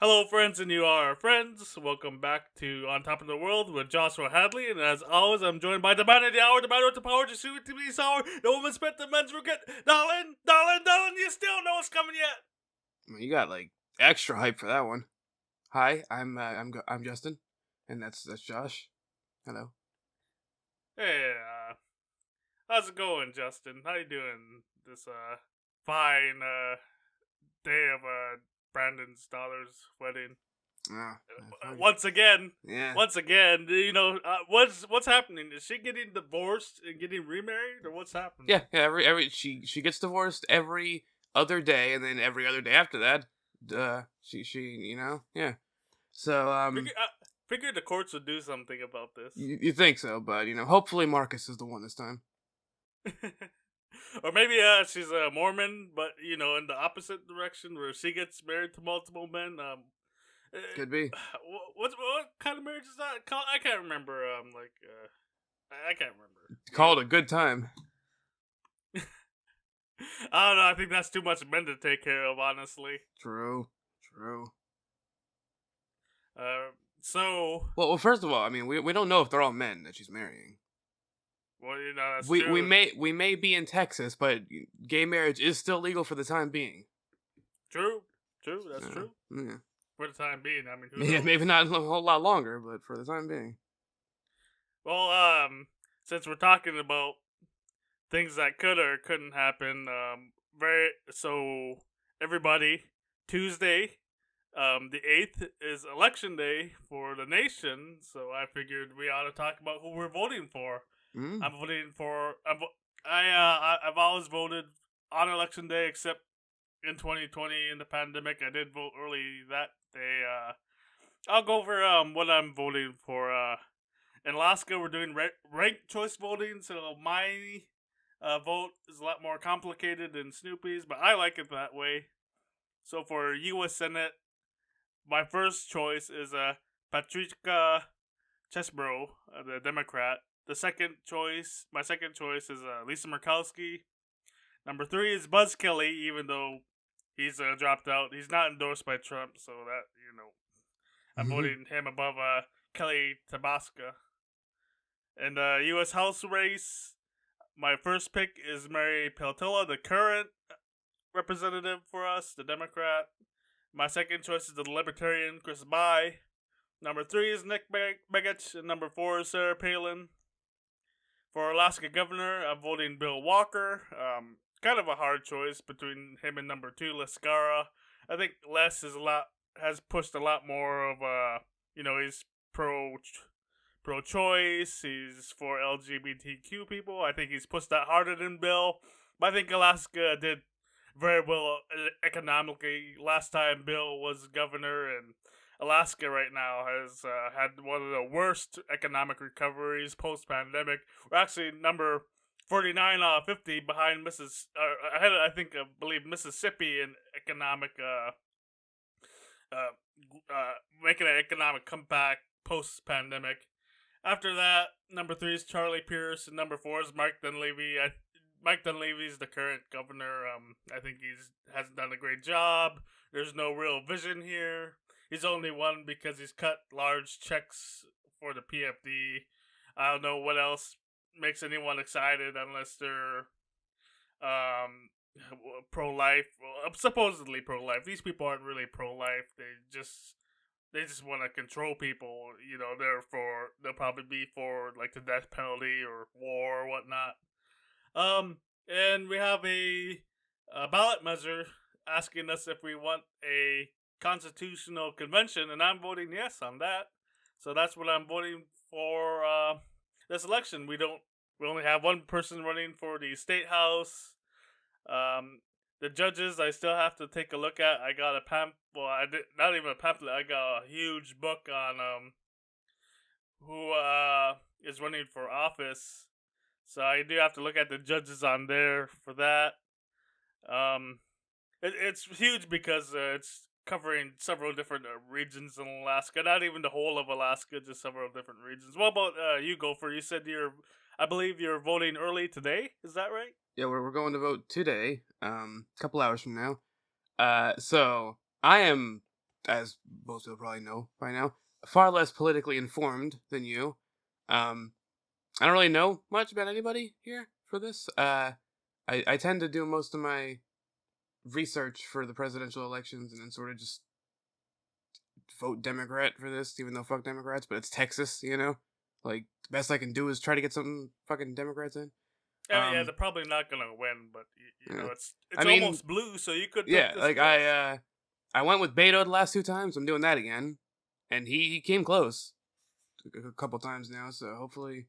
Hello, friends, and you are our friends. Welcome back to On Top of the World with Joshua Hadley, and as always, I'm joined by the man of the hour, the man with the power to shoot to be sour, the woman spent the men's forget. Darling, you still know it's coming yet. Well, you got like extra hype for that one. Hi, I'm Justin, and that's Josh. Hello. Hey, how's it going, Justin? How you doing this fine day of Brandon's daughter's wedding? Ah, fine. Once again, Yeah, what's happening? Is she getting divorced and getting remarried, or what's happening? yeah. Every she gets divorced every other day, and then every other day after that, she yeah. So Figured the courts would do something about this. you think so, but hopefully Marcus is the one this time. Or maybe she's a Mormon, but in the opposite direction where she gets married to multiple men. Could be. What kind of marriage is that? I can't remember. I can't remember. Call it a good time. I don't know. I think that's too much men to take care of, honestly. True. So Well, first of all, I mean, we don't know if they're all men that she's marrying. well, that's We true. we may be in Texas, but gay marriage is still legal for the time being. True. That's Yeah. true. Yeah. For the time being, I mean, who Yeah, knows? maybe not a whole lot longer, but for the time being. Well, since we're talking about things that could or couldn't happen, so everybody, Tuesday, the 8th is election day for the nation. So I figured we ought to talk about who we're voting for. Mm. I'm voting for. I've always voted on election day, except in 2020 in the pandemic. I did vote early that day. I'll go over what I'm voting for. In Alaska, we're doing ranked choice voting, so my vote is a lot more complicated than Snoopy's, but I like it that way. So for U.S. Senate, my first choice is Patricia Chesbro, the Democrat. My second choice is Lisa Murkowski. Number 3 is Buzz Kelly, even though he's dropped out. He's not endorsed by Trump, so that I'm voting him above Kelly Tabasca. In the U.S. House race, my first pick is Mary Peltola, the current representative for us, the Democrat. My second choice is the Libertarian, Chris Bai. Number 3 is Nick Begich, and number 4 is Sarah Palin. For Alaska governor, I'm voting Bill Walker. Kind of a hard choice between him and number 2, Les Gara. I think Les has pushed a lot more of he's pro-choice. He's for LGBTQ people. I think he's pushed that harder than Bill. But I think Alaska did very well economically last time Bill was governor, and Alaska right now has had one of the worst economic recoveries post-pandemic. We're actually number 49 out of 50 behind ahead of, I believe Mississippi in economic making an economic comeback post-pandemic. After that, number 3 is Charlie Pierce, and number 4 is Mike Dunleavy. Mike Dunleavy is the current governor. I think hasn't done a great job. There's no real vision here. He's only won because he's cut large checks for the PFD. I don't know what else makes anyone excited unless they're pro-life. Well, supposedly pro-life. These people aren't really pro-life. They just want to control people. They'll probably be for like the death penalty or war or whatnot. And we have a ballot measure asking us if we want a constitutional convention, and I'm voting yes on that. So that's what I'm voting for this election. We only have one person running for the state house. The judges I still have to take a look at. I got not even a pamphlet. I got a huge book on who is running for office. So I do have to look at the judges on there for that. It's huge because it's covering several different regions in Alaska. Not even the whole of Alaska, just several different regions. What about you, Gopher? You said I believe you're voting early today. Is that right? Yeah, we're going to vote today. A couple hours from now. So I am as most people probably know by now, far less politically informed than you. I don't really know much about anybody here for this. I tend to do most of my research for the presidential elections and then sort of just vote Democrat for this, even though fuck Democrats, but it's Texas, you know? Like, the best I can do is try to get some fucking Democrats in. I mean, yeah, they're probably not gonna win, but you know, Yeah. it's I mean, almost blue, so you could pick yeah, this like, close. I went with Beto the last 2 times, I'm doing that again, and he came close a couple times now, so hopefully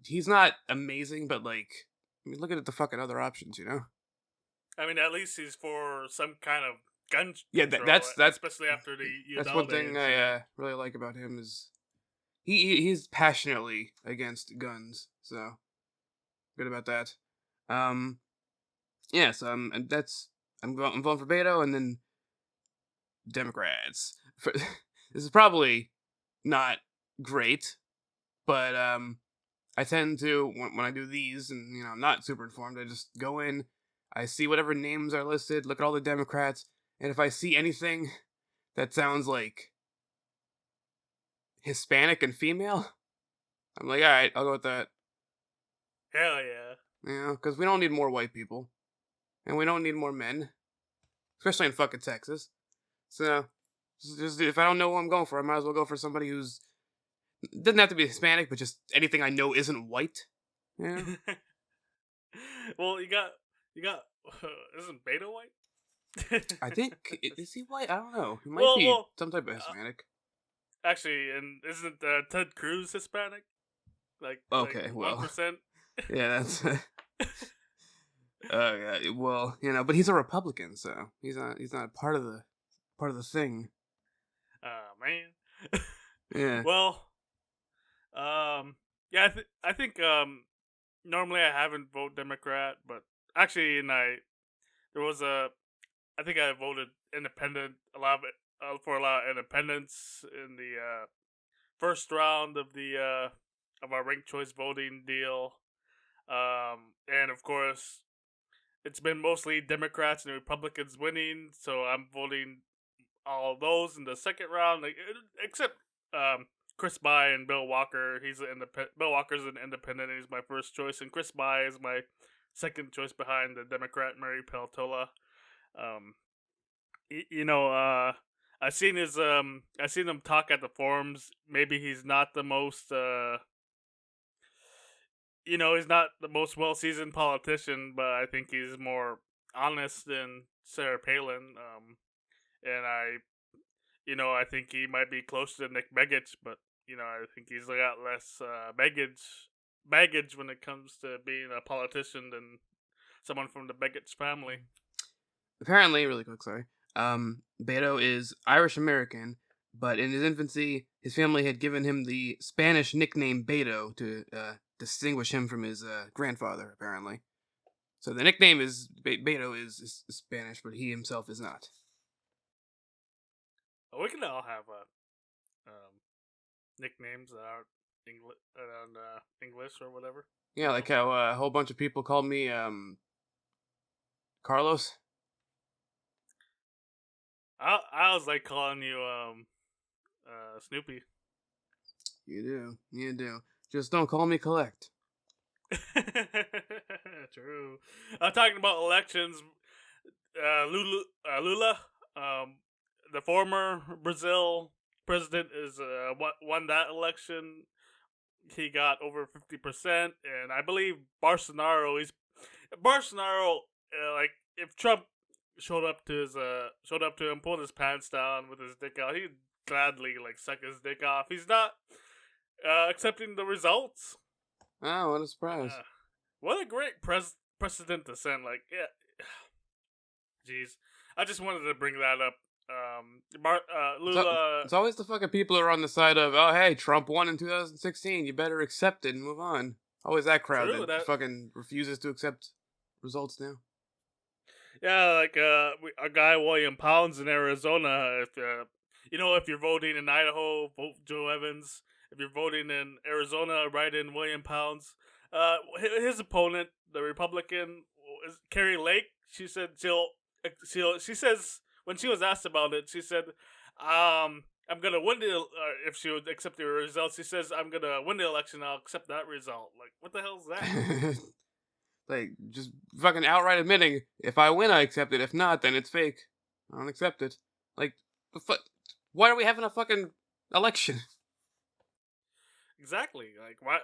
he's not amazing, but, like, I mean, look at the fucking other options, you know? I mean, at least he's for some kind of gun Yeah, control, that's especially after the that's Uvalde one thing incident. I really like about him is he's passionately against guns, so good about that. Um, yeah, so and that's I'm voting for Beto and then Democrats. This is probably not great, but I tend to when I do these, and you know I'm not super informed. I just go in, I see whatever names are listed, look at all the Democrats, and if I see anything that sounds like Hispanic and female, I'm like, all right, I'll go with that. Hell yeah. You know, because we don't need more white people, and we don't need more men, especially in fucking Texas. So, just if I don't know who I'm going for, I might as well go for somebody who's doesn't have to be Hispanic, but just anything I know isn't white. Yeah. Well, you got isn't Beta white? I think is he white? I don't know. He might well, be well, some type of Hispanic. actually, and isn't Ted Cruz Hispanic? Like Okay, well, 1%. yeah, that's. Well, you know, but he's a Republican, so he's not part of the thing. Man. Yeah. Well, yeah, I think normally I haven't voted Democrat, but actually, there was I think I voted independent for a lot of independents in the first round of the of our ranked choice voting deal. And of course, it's been mostly Democrats and Republicans winning, so I'm voting all of those in the second round, except Chris By and Bill Walker. Bill Walker's an independent. He's my first choice, and Chris By is my second choice behind the Democrat Mary Peltola. You know, I seen him talk at the forums. Maybe he's not the most he's not the most well seasoned politician, but I think he's more honest than Sarah Palin. And I think he might be close to Nick Begich, but I think he's got less baggage when it comes to being a politician than someone from the Begich family. Apparently, really quick, sorry. Beto is Irish American, but in his infancy, his family had given him the Spanish nickname Beto to distinguish him from his grandfather, apparently. So the nickname is Beto is Spanish, but he himself is not. We can all have nicknames that aren't English or whatever. Yeah, like how a whole bunch of people called me Carlos. I was like calling you Snoopy. You do. Just don't call me Collect. True. Talking about elections, Lula, the former Brazil president, is won that election. He got over 50%, and I believe Bolsonaro. Like if Trump showed up to him, pulled his pants down with his dick out, he'd gladly like suck his dick off. He's not accepting the results. Oh, what a surprise! What a great precedent to send. Like, yeah, jeez, I just wanted to bring that up. Lula. It's always the fucking people who are on the side of, oh hey, Trump won in 2016. You better accept it and move on. Always that crowd that fucking refuses to accept results now. Yeah, like a guy William Pounds in Arizona. If you're voting in Idaho, vote Joe Evans. If you're voting in Arizona, write in William Pounds. His opponent, the Republican, is Carrie Lake. She said she says when she was asked about it, she said, I'm gonna win the if she would accept the results. She says, I'm gonna win the election. I'll accept that result. Like, what the hell's that? Like, just fucking outright admitting, if I win, I accept it. If not, then it's fake. I don't accept it. Like, the why are we having a fucking election? Exactly. Like, why?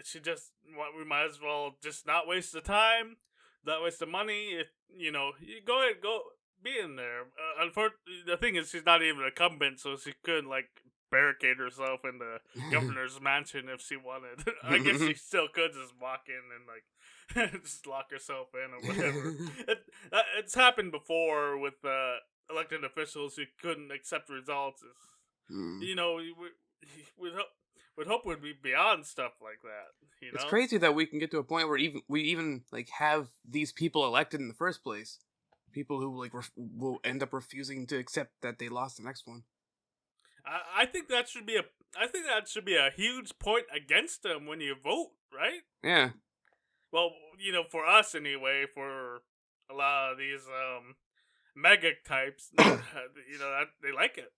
She just. We might as well just not waste the time, not waste the money. If you go ahead, go be in there. Unfortunately, the thing is, she's not even a incumbent, so she couldn't like barricade herself in the governor's mansion if she wanted. I guess she still could just walk in and like just lock herself in or whatever. It's happened before with elected officials who couldn't accept results. You know, we'd hope we'd be beyond stuff like that. You know, It's crazy that we can get to a point where we even like have these people elected in the first place. People who like will end up refusing to accept that they lost the next one. I think that should be a huge point against them when you vote, right? Yeah. Well, for us anyway, for a lot of these mega types, they like it.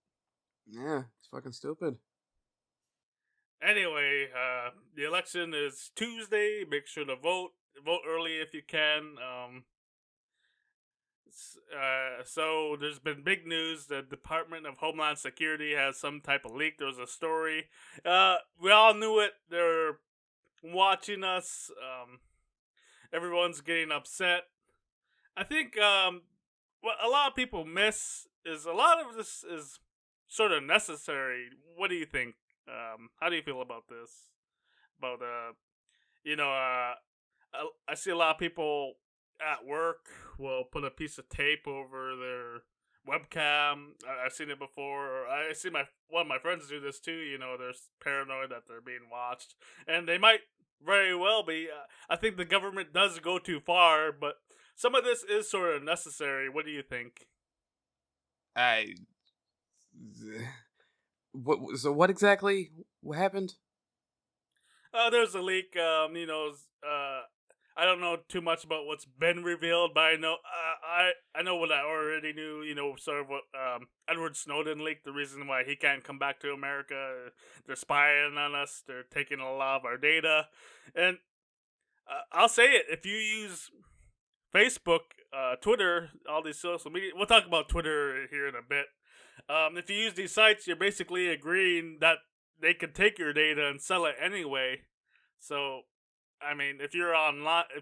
Yeah, it's fucking stupid. Anyway, the election is Tuesday. Make sure to vote. Vote early if you can. So there's been big news. The Department of Homeland Security has some type of leak. There was a story. We all knew it. They're watching us. Everyone's getting upset. I think what a lot of people miss is a lot of this is sort of necessary. What do you think? How do you feel about this? About I see a lot of people at work will put a piece of tape over their webcam. I've seen it before. I see one of my friends do this too. They're paranoid that they're being watched, and they might very well be. I think the government does go too far, but some of this is sort of necessary. What do you think? What exactly happened? There's a leak. I don't know too much about what's been revealed, but I know I know what I already knew. Sort of what Edward Snowden leaked. The reason why he can't come back to America, they're spying on us. They're taking a lot of our data, and I'll say it: if you use Facebook, Twitter, all these social media, we'll talk about Twitter here in a bit. If you use these sites, you're basically agreeing that they can take your data and sell it anyway. So, I mean, if you're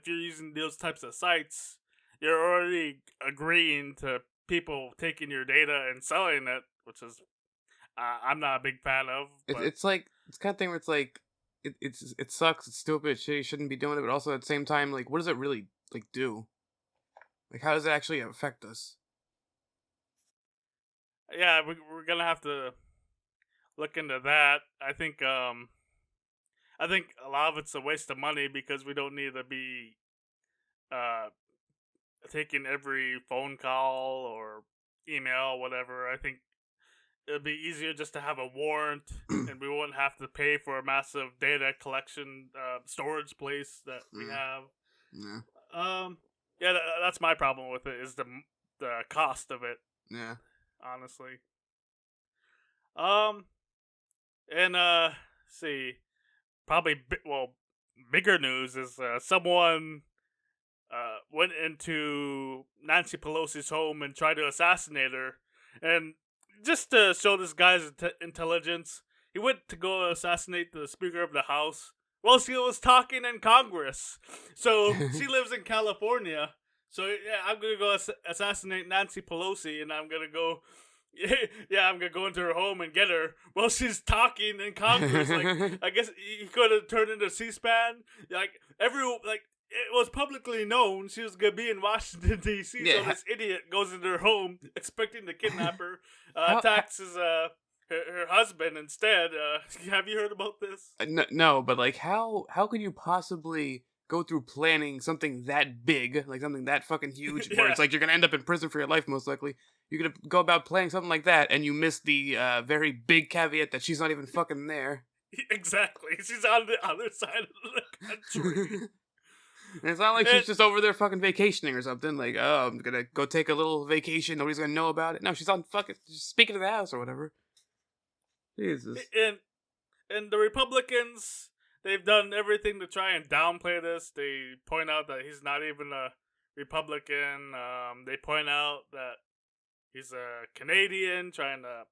using those types of sites, you're already agreeing to people taking your data and selling it, which is I'm not a big fan of. It's like it's kind of thing where it's like it sucks. It's stupid. You shouldn't be doing it. But also at the same time, like, what does it really like do? Like, how does it actually affect us? Yeah, we're gonna have to look into that. I think a lot of it's a waste of money because we don't need to be taking every phone call or email, whatever. I think it'd be easier just to have a warrant, and we wouldn't have to pay for a massive data collection storage place that we have. Yeah. That's my problem with it is the cost of it. Yeah. Honestly. And see, probably bigger news is someone went into Nancy Pelosi's home and tried to assassinate her, and just to show this guy's intelligence, he went to go assassinate the Speaker of the House while she was talking in Congress. So she lives in California. So yeah, I'm gonna go assassinate Nancy Pelosi, and I'm gonna go. Yeah, I'm gonna go into her home and get her while she's talking in Congress. Like, I guess he could have turned into C-SPAN. It was publicly known she was gonna be in Washington D.C. Yeah. So this idiot goes into her home expecting to kidnap her, attacks her husband instead. Have you heard about this? No, but like, how could you possibly go through planning something that big, like something that fucking huge, where it's like you're gonna end up in prison for your life most likely? You're gonna go about planning something like that, and you miss the very big caveat that she's not even fucking there. Exactly, she's on the other side of the country. And it's not like she's And, just over there fucking vacationing or something. Like, oh, I'm gonna go take a little vacation. Nobody's gonna know about it. No, she's on fucking just speaking to the house or whatever. Jesus. and and the Republicans, they've done everything to try and downplay this. They point out that he's not even a Republican. They point out that he's a Canadian, trying to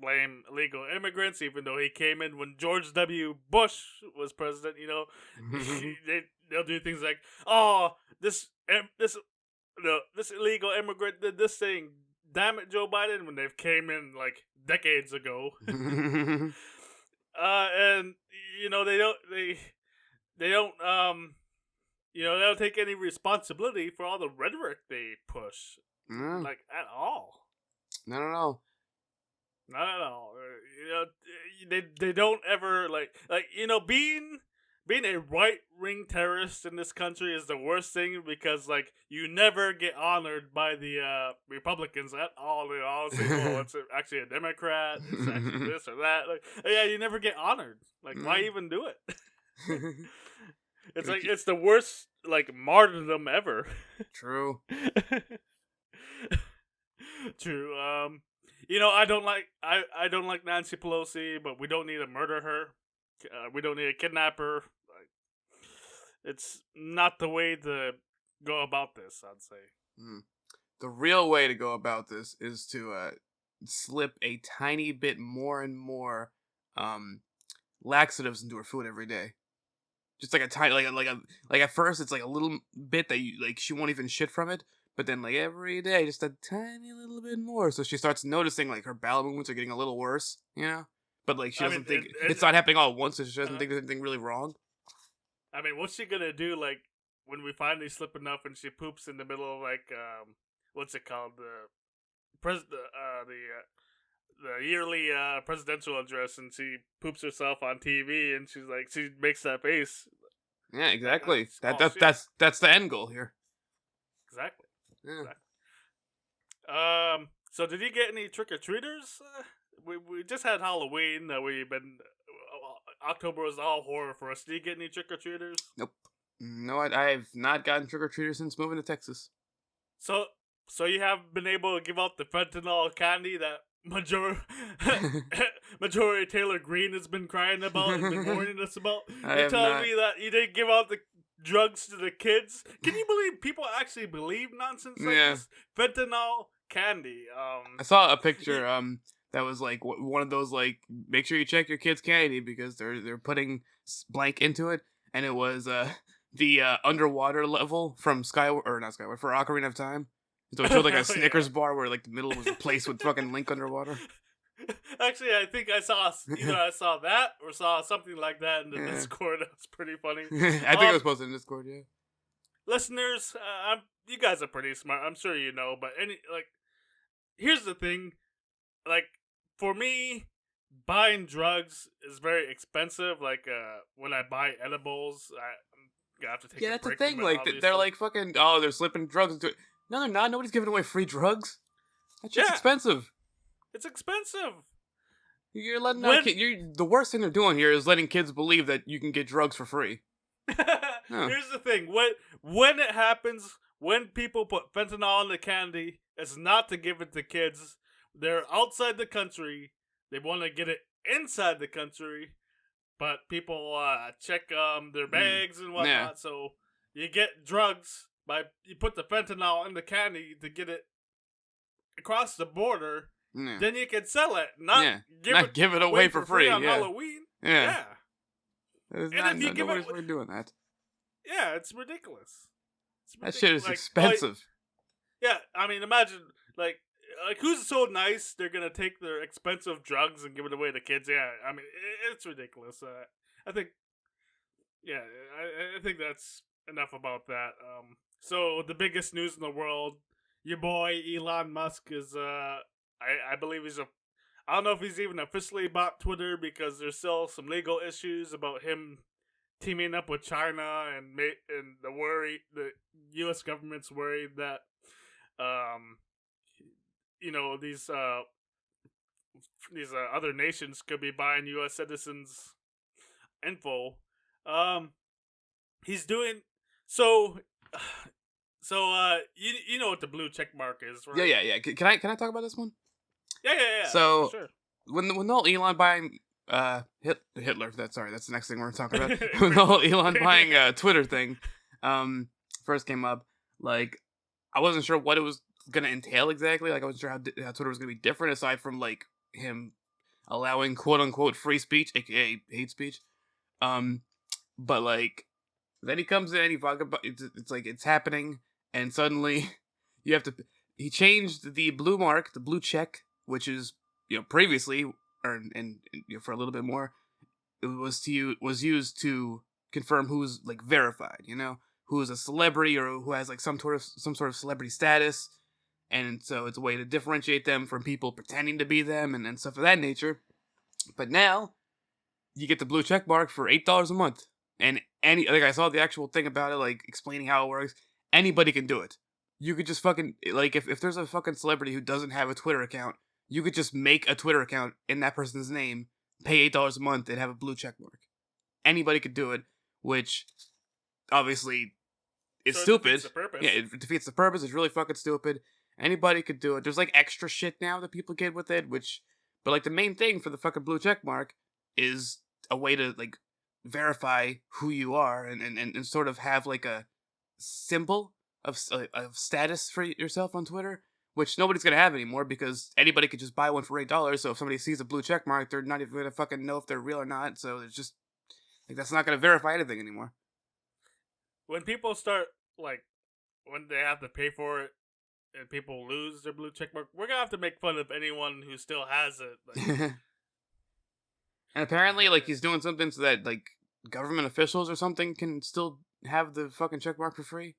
blame illegal immigrants, even though he came in when George W. Bush was president. They'll do things like, "Oh, this illegal immigrant did this thing. Damn it, Joe Biden!" When they've came in like decades ago. And they don't take any responsibility for all the rhetoric they push, No, like at all. not at all. Not at all. They don't ever being a right wing terrorist in this country is the worst thing because you never get honored by the Republicans at all. They always say, "Oh, it's actually a Democrat. It's actually this or that." You never get honored. Why even do it? It's the worst martyrdom ever. True. True. I don't like Nancy Pelosi, but we don't need to murder her. We don't need to kidnap her. It's not the way to go about this, I'd say. The real way to go about this is to slip a tiny bit more and more laxatives into her food every day. Just like a tiny, like at first it's like a little bit that she won't even shit from it, but then every day just a tiny little bit more, so she starts noticing her bowel movements are getting a little worse, But she doesn't think it's not happening all at once, so she doesn't think there's anything really wrong. I mean, what's she gonna do when we finally slip enough and she poops in the middle of what's it called, the yearly presidential address, and she poops herself on TV, and she makes that face. Yeah, exactly. That's the end goal here. Exactly. Yeah. Exactly. So did you get any trick or treaters? We just had Halloween. We've been October was all horror for us. Did you get any trick or treaters? Nope. No, I've not gotten trick or treaters since moving to Texas. So you haven't been able to give out the fentanyl candy that Majority Taylor Greene has been crying about and been warning us about? You're telling me that you didn't give out the drugs to the kids? Can you believe people actually believe nonsense like this? Fentanyl candy. I saw a picture that was one of those make sure you check your kid's candy because they're putting blank into it, and it was the underwater level from Skyward, or not Skyward, for Ocarina of Time. So it showed a Snickers bar where the middle was replaced with fucking Link underwater. Actually, I think I saw that or saw something like that in the Discord. That's pretty funny. I think it was posted in Discord. Yeah. Listeners, you guys are pretty smart. I'm sure you know, but here's the thing. For me, buying drugs is very expensive. When I buy edibles, I'm gonna have to take a break. That's the thing. From it, they're fucking. Oh, they're slipping drugs into it. No, they're not. Nobody's giving away free drugs. That's just expensive. It's expensive. You're letting the worst thing they're doing here is letting kids believe that you can get drugs for free. Here's the thing. When it happens, when people put fentanyl in the candy, it's not to give it to kids. They're outside the country. They want to get it inside the country, but people check their bags and whatnot. Yeah. So you get drugs you put the fentanyl in the candy to get it across the border. Yeah. Then you can sell it, not give it away for free on Halloween. Yeah. Nobody's really doing that. Yeah, it's ridiculous. That shit is expensive. I mean, imagine who's so nice they're gonna take their expensive drugs and give it away to kids? Yeah, I mean it's ridiculous. I think that's enough about that. So the biggest news in the world, your boy Elon Musk is I believe I don't know if he's even officially bought Twitter because there's still some legal issues about him teaming up with China and the U.S. government's worried that these other nations could be buying U.S. citizens' info. He's doing So, you know what the blue check mark is, Yeah, right? yeah, yeah. Can I talk about this one? Yeah, for So sure. when the whole Elon buying Hitler, that's the next thing we're talking about. When the Pretty whole much. Elon buying Twitter thing first came up, like I wasn't sure what it was gonna entail exactly. Like I wasn't sure how Twitter was gonna be different aside from like him allowing quote unquote free speech, aka hate speech. Um, but like then he comes in, he fucking it's like it's happening, and suddenly you have to. He changed the blue mark, the blue check, which is previously or for a little bit more, it was used to confirm who's like verified, who's a celebrity or who has like some sort of celebrity status, and so it's a way to differentiate them from people pretending to be them and stuff of that nature. But now you get the blue check mark for $8 a month. And I saw the actual thing about it, like explaining how it works. Anybody can do it. You could just fucking like if there's a fucking celebrity who doesn't have a Twitter account, you could just make a Twitter account in that person's name, pay $8 a month, and have a blue check mark. Anybody could do it, which obviously is So it defeats stupid. the purpose. Yeah, it defeats the purpose. It's really fucking stupid. Anybody could do it. There's like extra shit now that people get with it, but like the main thing for the fucking blue check mark is a way to like verify who you are and sort of have like a symbol of status for yourself on Twitter, which nobody's gonna have anymore because anybody could just buy one for $8. So if somebody sees a blue check mark, they're not even gonna fucking know if they're real or not. So it's just like that's not gonna verify anything anymore. When people start like when they have to pay for it and people lose their blue check mark, we're gonna have to make fun of anyone who still has it. Like, And apparently, like he's doing something so that like government officials or something can still have the fucking check mark for free.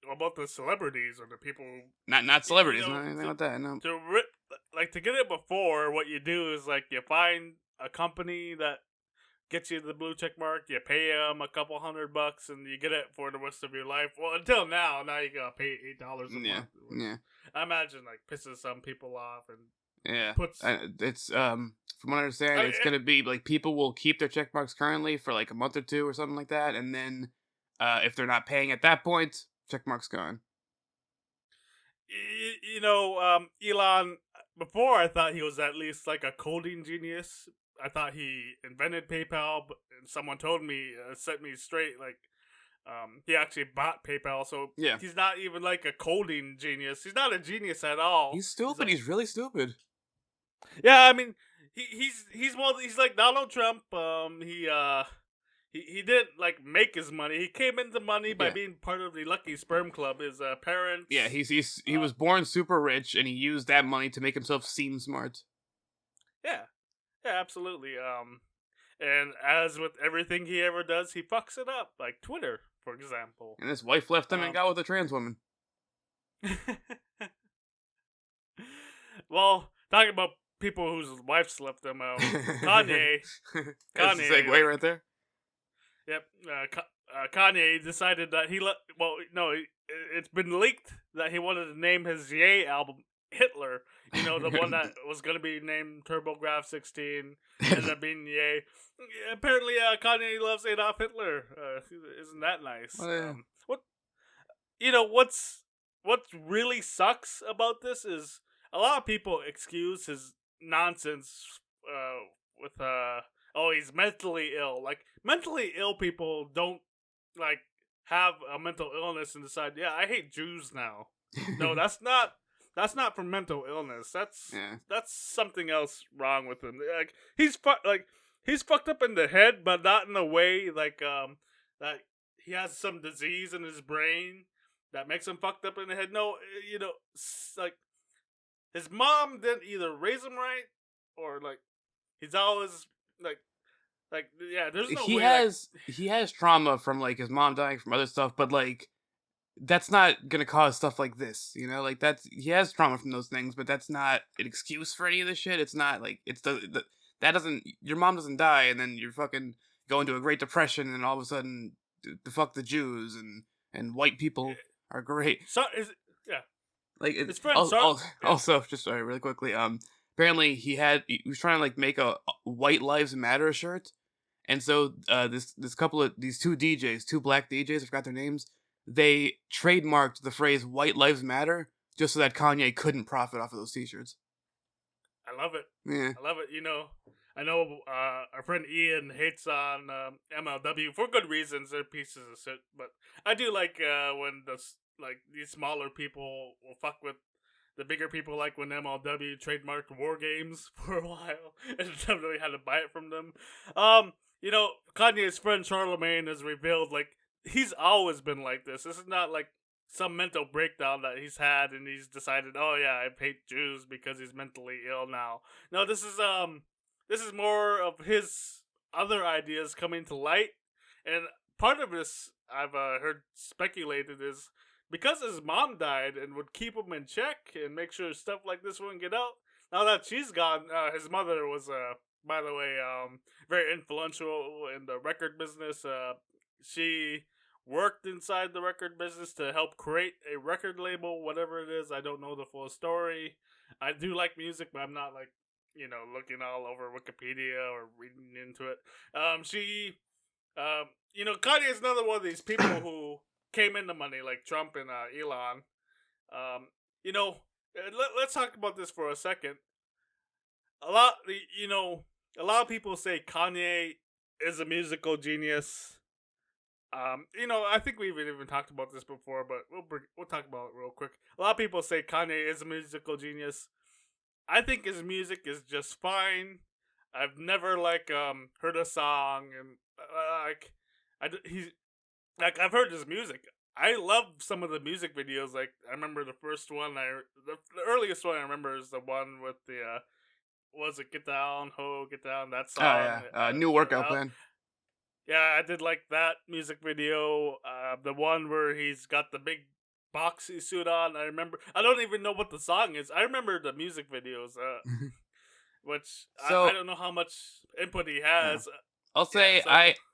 what about the celebrities or the people? Not You celebrities, know, not anything like that. No. like to get it before, what you do is like you find a company that gets you the blue check mark. You pay them a couple $100, and you get it for the rest of your life. Well, until now you gotta pay $8 a Yeah, month. yeah, I imagine like pisses some people off and yeah. puts. It's from what I understand, it's gonna be like people will keep their check marks currently for like a month or two or something like that, and then if they're not paying at that point, check mark's gone. Elon. Before I thought he was at least like a coding genius. I thought he invented PayPal, but and someone told me, set me straight. Like, he actually bought PayPal, so Yeah, he's not even like a coding genius. He's not a genius at all. he's stupid. Like, He's really stupid. yeah, I mean, he's like Donald Trump. He didn't like make his money. He came into money by Yeah. being part of the Lucky Sperm Club. His parents. Yeah, he was born super rich, and he used that money to make himself seem smart. Yeah, yeah, absolutely. And as with everything he ever does, he fucks it up, like Twitter, for example. And his wife left him and got with a trans woman. Well, talking about people whose wives left them, Kanye. That's a segue right there. Yep, Kanye decided that well, no, it's been leaked that he wanted to name his Ye album Hitler. You know, the one that was going to be named TurboGrafx 16, ended up being Ye. Apparently, Kanye loves Adolf Hitler. Isn't that nice? Oh, yeah. What really sucks about this is a lot of people excuse his nonsense with oh, he's mentally ill. Like, mentally ill people don't like have a mental illness and decide, yeah, I hate Jews now. No, that's not from mental illness. That's something else wrong with him. Like he's fucked up in the head, but not in a way like that he has some disease in his brain that makes him fucked up in the head. No, like his mom didn't either raise him right or like he's always like yeah. There's no way he has trauma from like his mom dying from other stuff, but like that's not gonna cause stuff like this, like he has trauma from those things, but that's not an excuse for any of this shit. It's not like that doesn't, your mom doesn't die and then you're fucking go into a Great Depression and all of a sudden fuck the Jews and white people are great. Yeah. Like his friend also just sorry really quickly, apparently he was trying to like make a White Lives Matter shirt, And so these two DJs, two black DJs, I forgot their names, they trademarked the phrase "White Lives Matter" just so that Kanye couldn't profit off of those T-shirts. I love it. Yeah. I love it. I know our friend Ian hates on MLW for good reasons. They're pieces of shit, but I do like when these smaller people will fuck with the bigger people, like when MLW trademarked War Games for a while and somebody had to buy it from them. Kanye's friend Charlemagne has revealed he's always been like this. This is not like some mental breakdown that he's had and he's decided, oh yeah, I hate Jews because he's mentally ill now. No, this is more of his other ideas coming to light, and part of this I've heard speculated is because his mom died and would keep him in check and make sure stuff like this wouldn't get out. Now that she's gone, his mother was, by the way, very influential in the record business. She worked inside the record business to help create a record label, whatever it is. I don't know the full story. I do like music, but I'm not looking all over Wikipedia or reading into it. Kanye is another one of these people who came into money, like Trump and Elon. Let's talk about this for a second. A lot of people say Kanye is a musical genius. I think we've even talked about this before, but we'll talk about it real quick. A lot of people say Kanye is a musical genius. I think his music is just fine. I've never heard a song and I've heard his music. I love some of the music videos. Like I remember the first one. The earliest one I remember is the one with the was it Get Down Ho Get Down, that song. Oh yeah, new workout plan. Yeah, I did like that music video. The one where he's got the big boxy suit on. I don't even know what the song is. I remember the music videos, which I don't know how much input he has. I'll say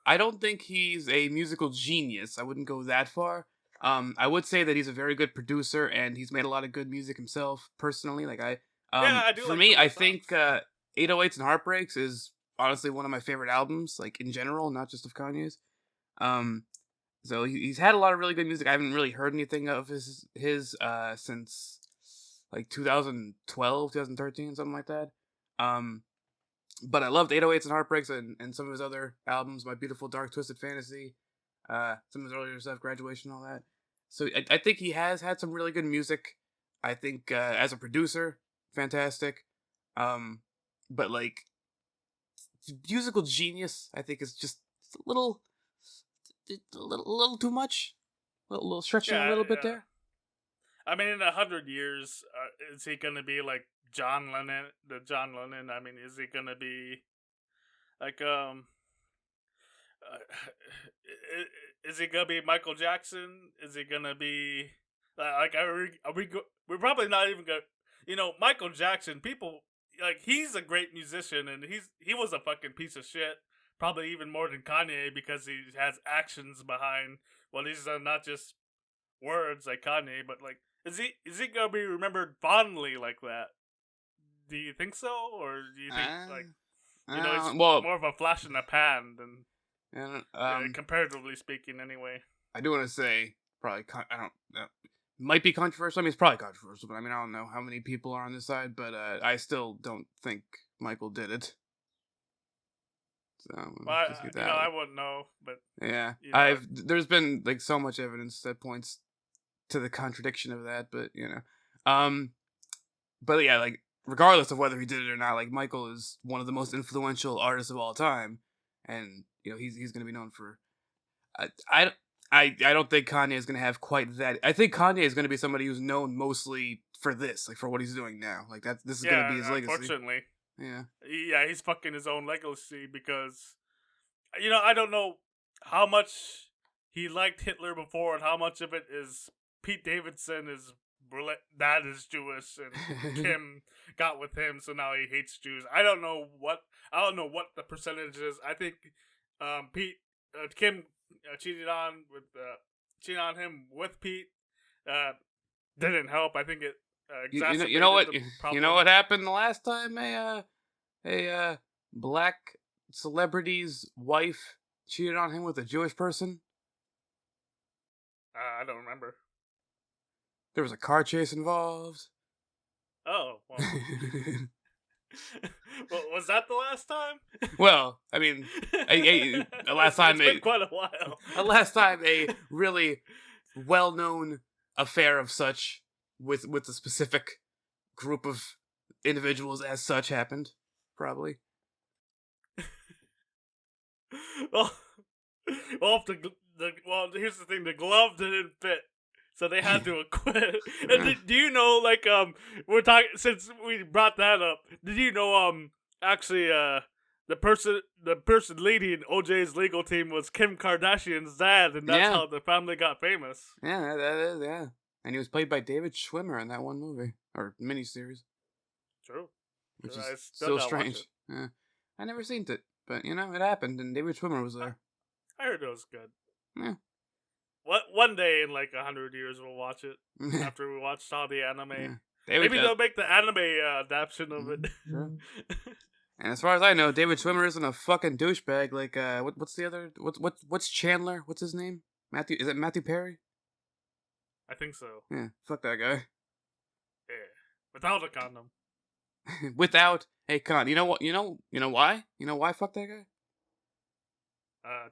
I don't think he's a musical genius. I wouldn't go that far. I would say that he's a very good producer and he's made a lot of good music himself. Personally, I do. For me, I think 808s and Heartbreaks is honestly one of my favorite albums, like in general, not just of Kanye's. So he's had a lot of really good music. I haven't really heard anything of his since like 2012, 2013, something like that. But I loved 808s and Heartbreaks and some of his other albums, My Beautiful Dark Twisted Fantasy, some of his earlier stuff, Graduation, all that. So I think he has had some really good music. I think as a producer, fantastic. But musical genius, I think, is just a little too much. A little stretching a little bit there. I mean, in 100 years, is he gonna be like John Lennon? I mean, is he gonna be like is he gonna be Michael Jackson? Is he gonna be we're probably not even gonna. Michael Jackson. People he's a great musician, and he was a fucking piece of shit. Probably even more than Kanye because he has actions behind what he's done, not just words like Kanye. But is he gonna be remembered fondly like that? Do you think so, or do you think it's more of a flash in the pan than comparatively speaking? Anyway, I do want to say probably I don't know. Might be controversial. I mean, it's probably controversial, but I mean, I don't know how many people are on this side, but I still don't think Michael did it. So I wouldn't know, but yeah, there's been so much evidence that points to the contradiction of that, but but yeah, regardless of whether he did it or not, Michael is one of the most influential artists of all time, and he's gonna be known for. I don't think Kanye is gonna have quite that. I think Kanye is gonna be somebody who's known mostly for this, for what he's doing now. This is gonna be his legacy. Unfortunately. Yeah, he's fucking his own legacy because, I don't know how much he liked Hitler before and how much of it is Pete Davidson dad is Jewish and Kim got with him, so now he hates Jews. I don't know what the percentage is. I think Kim cheated on him with Pete didn't help. I think it you know what happened the last time a black celebrity's wife cheated on him with a Jewish person? I don't remember. There was a car chase involved. Oh, well. Well, was that the last time? Well, I mean, last time it's been quite a while. last time a really well-known affair of such with a specific group of individuals as such happened, probably. well, here's the thing: the glove didn't fit, so they had to acquit. And do you know, like, we're talking since we brought that up? Did you know, actually, the person leading OJ's legal team was Kim Kardashian's dad, and that's how the family got famous. Yeah, that is, yeah. And he was played by David Schwimmer in that one movie or miniseries. True. Which is so strange. Yeah. I never seen it, but you know, it happened, and David Schwimmer was there. I heard it was good. Yeah. One day in like 100 years we'll watch it after we watched all the anime. Yeah. Maybe they'll make the anime adaptation of it. Sure. And as far as I know, David Schwimmer isn't a fucking douchebag. Like, what's the other? What's Chandler? What's his name? Matthew? Is it Matthew Perry? I think so. Yeah, fuck that guy. Yeah, without a condom. Without a condom. You know what? You know why? You know why? Fuck that guy.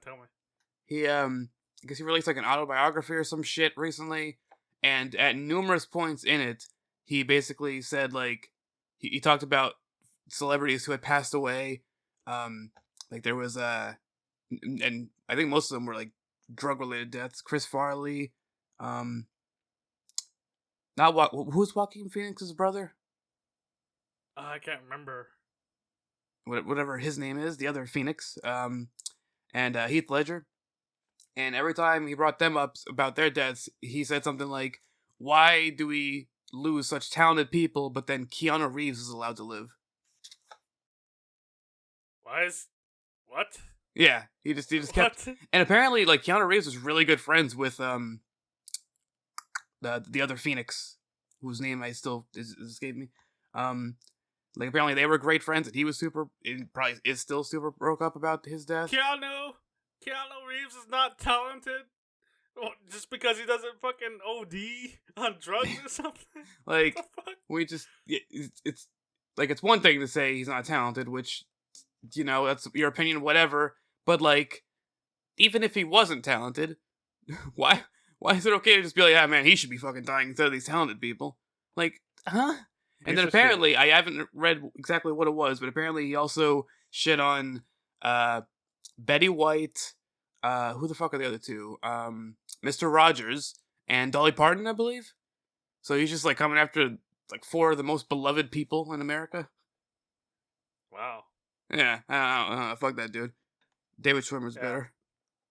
Tell me. He I guess he released like an autobiography or some shit recently, and at numerous points in it, he basically said like he talked about celebrities who had passed away. Like there was and I think most of them were like drug related deaths. Chris Farley, who's Joaquin Phoenix's brother? I can't remember. Whatever his name is, the other Phoenix. And Heath Ledger. And every time he brought them up about their deaths, he said something like, "Why do we lose such talented people, but then Keanu Reeves is allowed to live?" What? Yeah, he just kept. And apparently, like Keanu Reeves was really good friends with the other Phoenix, whose name I still escaped me. Like apparently they were great friends, and he was probably is still super broke up about his death. Keanu Reeves is not talented just because he doesn't fucking OD on drugs or something. Like it's like it's one thing to say he's not talented, which you know that's your opinion, whatever. But like, even if he wasn't talented, why is it okay to just be like, "Ah, man, he should be fucking dying instead of these talented people"? Like, huh? And then apparently, I haven't read exactly what it was, but apparently he also shit on Betty White, who the fuck are the other two? Mr. Rogers and Dolly Parton, I believe. So he's just like coming after like four of the most beloved people in America. Wow. Yeah, I don't know, fuck that dude. David Schwimmer's better.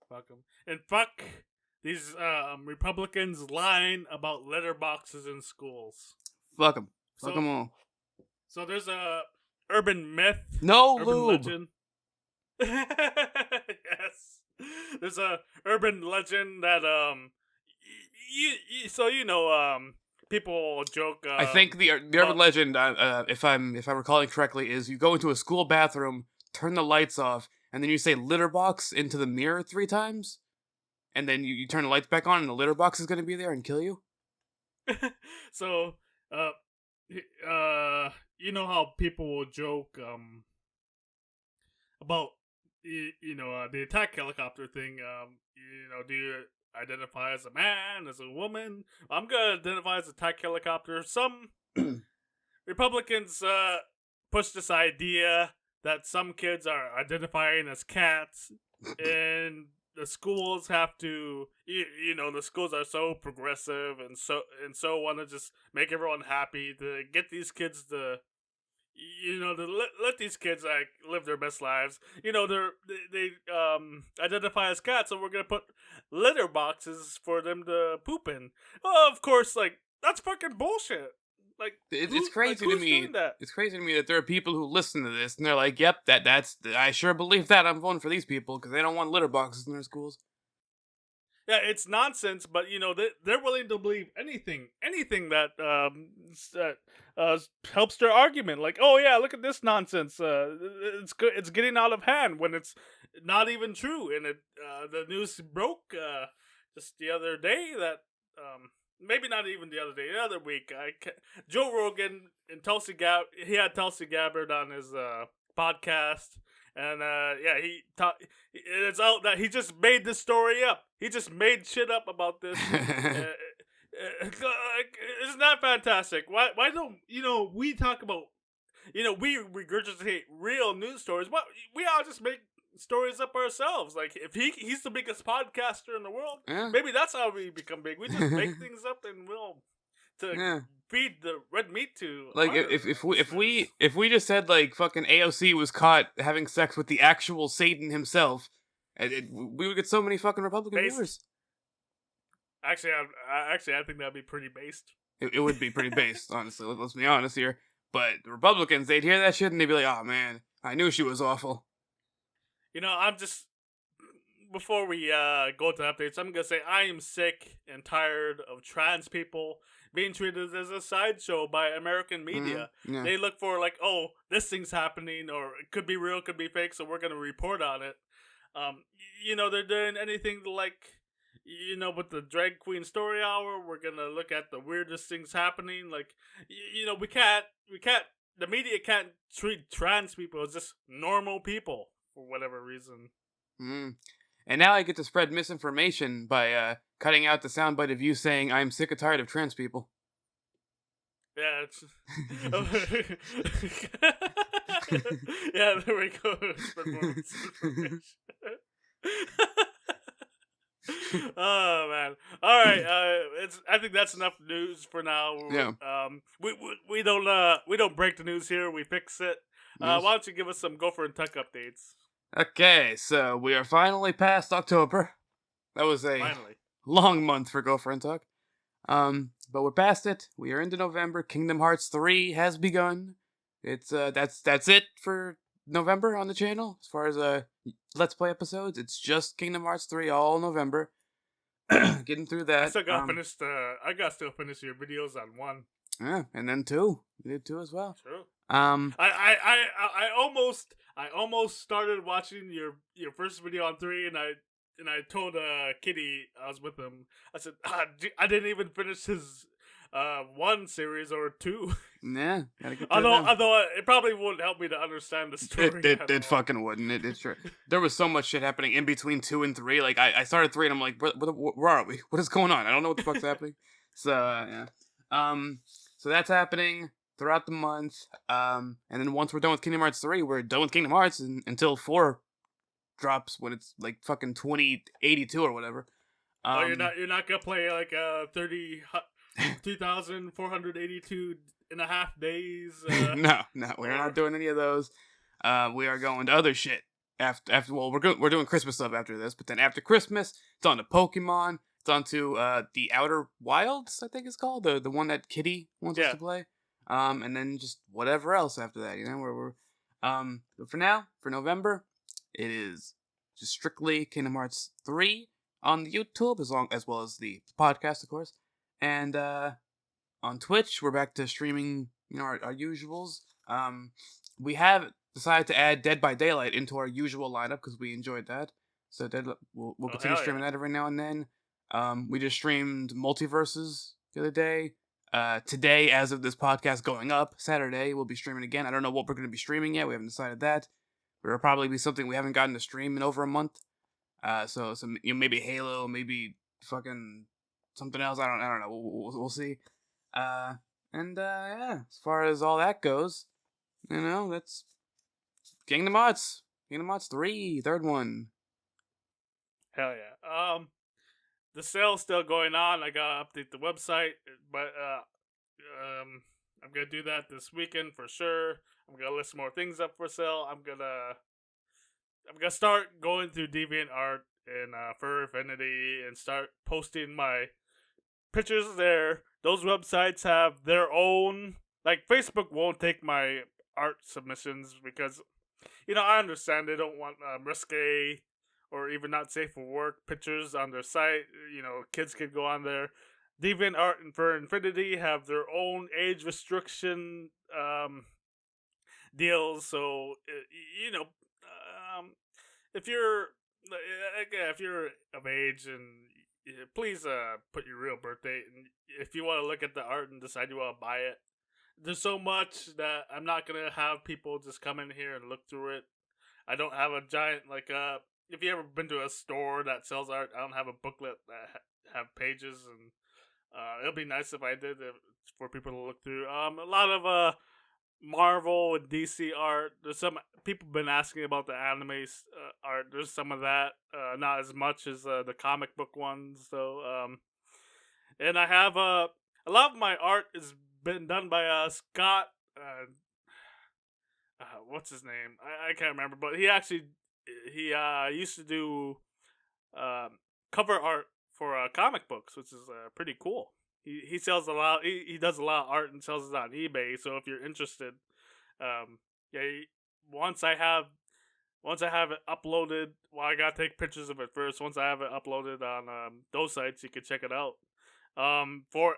Fuck him. And fuck these Republicans lying about litter boxes in schools. Fuck them. Fuck them all. So there's a urban myth. No urban lube. Legend. Yes. There's a urban legend that people joke. I think the urban legend, if I'm recalling correctly, is you go into a school bathroom, turn the lights off, and then you say litter box into the mirror 3 times, and then you turn the lights back on, and the litter box is going to be there and kill you. So, you know how people will joke about the attack helicopter thing. Do you identify as a man, as a woman? I'm gonna identify as attack helicopter. Some Republicans push this idea that some kids are identifying as cats, and the schools have to, the schools are so progressive and so want to just make everyone happy to get these kids to, let these kids like live their best lives. They identify as cats, so we're gonna put litter boxes for them to poop in. Well, of course, like that's fucking bullshit. Like it's crazy to me. It's crazy to me that there are people who listen to this and they're like, "Yep, that's I sure believe that. I'm voting for these people because they don't want litter boxes in their schools." Yeah, it's nonsense, but they're willing to believe anything that helps their argument. Like, oh yeah, look at this nonsense. It's good. It's getting out of hand when it's not even true. And the news broke just the other day that maybe not even the other day, the other week. Joe Rogan and he had Tulsi Gabbard on his podcast. And yeah, it's out that he just made this story up. He just made shit up about this. Isn't that fantastic? Why don't we talk about we regurgitate real news stories? What we all just make stories up ourselves. Like if he's the biggest podcaster in the world, Yeah. maybe that's how we become big. We just make things up and feed the red meat to. Like if we just said like fucking AOC was caught having sex with the actual Satan himself, we would get so many fucking Republican viewers. Actually, I think that'd be pretty based. It would be pretty based, honestly. Let's be honest here. But the Republicans, they'd hear that shit and they'd be like, "Oh man, I knew she was awful." I'm just before we go to updates, I'm gonna say I am sick and tired of trans people being treated as a sideshow by American media. Yeah. They look for like, oh, this thing's happening, or it could be real, could be fake, so we're gonna report on it. They're doing anything like, with the drag queen story hour, we're gonna look at the weirdest things happening. Like, we can't. The media can't treat trans people as just normal people for whatever reason. And now I get to spread misinformation by cutting out the soundbite of you saying I'm sick and tired of trans people. Yeah, yeah, there we go. Oh man! All right, I think that's enough news for now. Yeah. We don't break the news here. We fix it. Yes. Why don't you give us some Gopher and Tuck updates? Okay, so we are finally past October. That was a long month for Gopher and Tuck. But we're past it. We are into November. Kingdom Hearts 3 has begun. It's that's it for November on the channel as far as Let's Play episodes. It's just Kingdom Hearts 3 all November. Getting through that. I still got still finish your videos on 1. Yeah, and then 2. We did 2 as well. True. I almost started watching your first video on 3, and I told Kitty, I was with him, I said, I didn't even finish his 1 series or 2. Yeah, gotta get although it probably wouldn't help me to understand the story. It fucking wouldn't. It's true. There was so much shit happening in between 2 and 3. Like I started 3 and I'm like, where are we? What is going on? I don't know what the fuck's happening. So yeah. So that's happening throughout the month. And then once we're done with Kingdom Hearts 3, we're done with Kingdom Hearts until 4 drops when it's like fucking 2082 or whatever. You're not gonna play like 3,482 and a half days. No, we're not doing any of those. We are going to other shit after. Well, we're doing Christmas stuff after this, but then after Christmas, it's on to Pokemon. It's on to the Outer Wilds, I think it's called, the one that Kitty wants us to play. And then just whatever else after that. But for now, for November, it is just strictly Kingdom Hearts 3 on the YouTube, as well as the podcast, of course. And on Twitch, we're back to streaming, our usuals. We have decided to add Dead by Daylight into our usual lineup because we enjoyed that. So we'll continue streaming that every now and then. We just streamed Multiverses the other day. Today, as of this podcast going up, Saturday, we'll be streaming again. I don't know what we're going to be streaming yet. We haven't decided that. But it'll probably be something we haven't gotten to stream in over a month. So maybe Halo, maybe fucking something else. I don't know. We'll see. Yeah. As far as all that goes, that's Kingdom Hearts. Kingdom Hearts 3, third one. Hell yeah. The sale's still going on. I gotta update the website, but I'm gonna do that this weekend for sure. I'm gonna list more things up for sale. I'm gonna start going through DeviantArt and Fur Affinity and start posting my pictures there. Those websites have their own, like Facebook won't take my art submissions because, I understand they don't want risque or even not safe for work pictures on their site. Kids could go on there. DeviantArt and for Infinity have their own age restriction deals. So if you're if you're of age, and please put your real birth date, and if you want to look at the art and decide you want to buy it. There's so much that I'm not gonna have people just come in here and look through it. I don't have a giant if you ever been to a store that sells art, I don't have a booklet that have pages, and it'll be nice if I did for people to look through. A lot of Marvel and DC art. There's some people been asking about the anime art. There's some of that, not as much as the comic book ones. So, and I have a lot of my art is been done by Scott. What's his name? I can't remember, but he used to do cover art for comic books, which is pretty cool. He sells a lot. He does a lot of art and sells it on eBay. So if you're interested, once I have it uploaded, well, I gotta take pictures of it first. Once I have it uploaded on those sites, you can check it out. For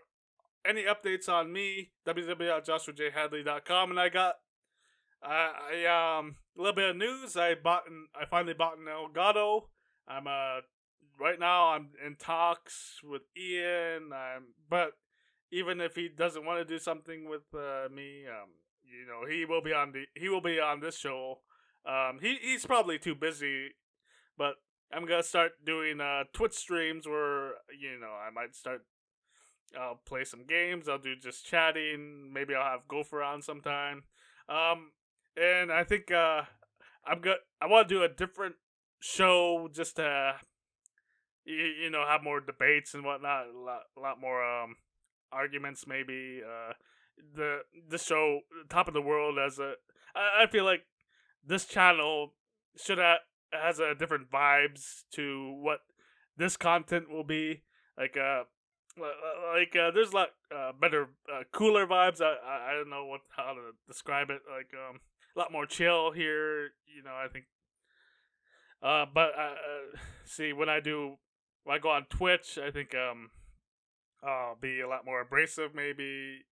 any updates on me, www.joshuajhadley.com, and I got a little bit of news. I finally bought an Elgato. I'm right now I'm in talks with Ian. But even if he doesn't want to do something with me, he will be on this show. He's probably too busy, but I'm gonna start doing Twitch streams where I might start. I'll play some games. I'll do just chatting. Maybe I'll have Gopher on sometime. And I think I want to do a different show just to have more debates and whatnot. A lot more arguments maybe. The show Top of the World I feel like this channel has a different vibes to what this content will be like. There's a lot better, cooler vibes. I don't know how to describe it. Like a lot more chill here. I think. But see when I go on Twitch, I think I'll be a lot more abrasive. Maybe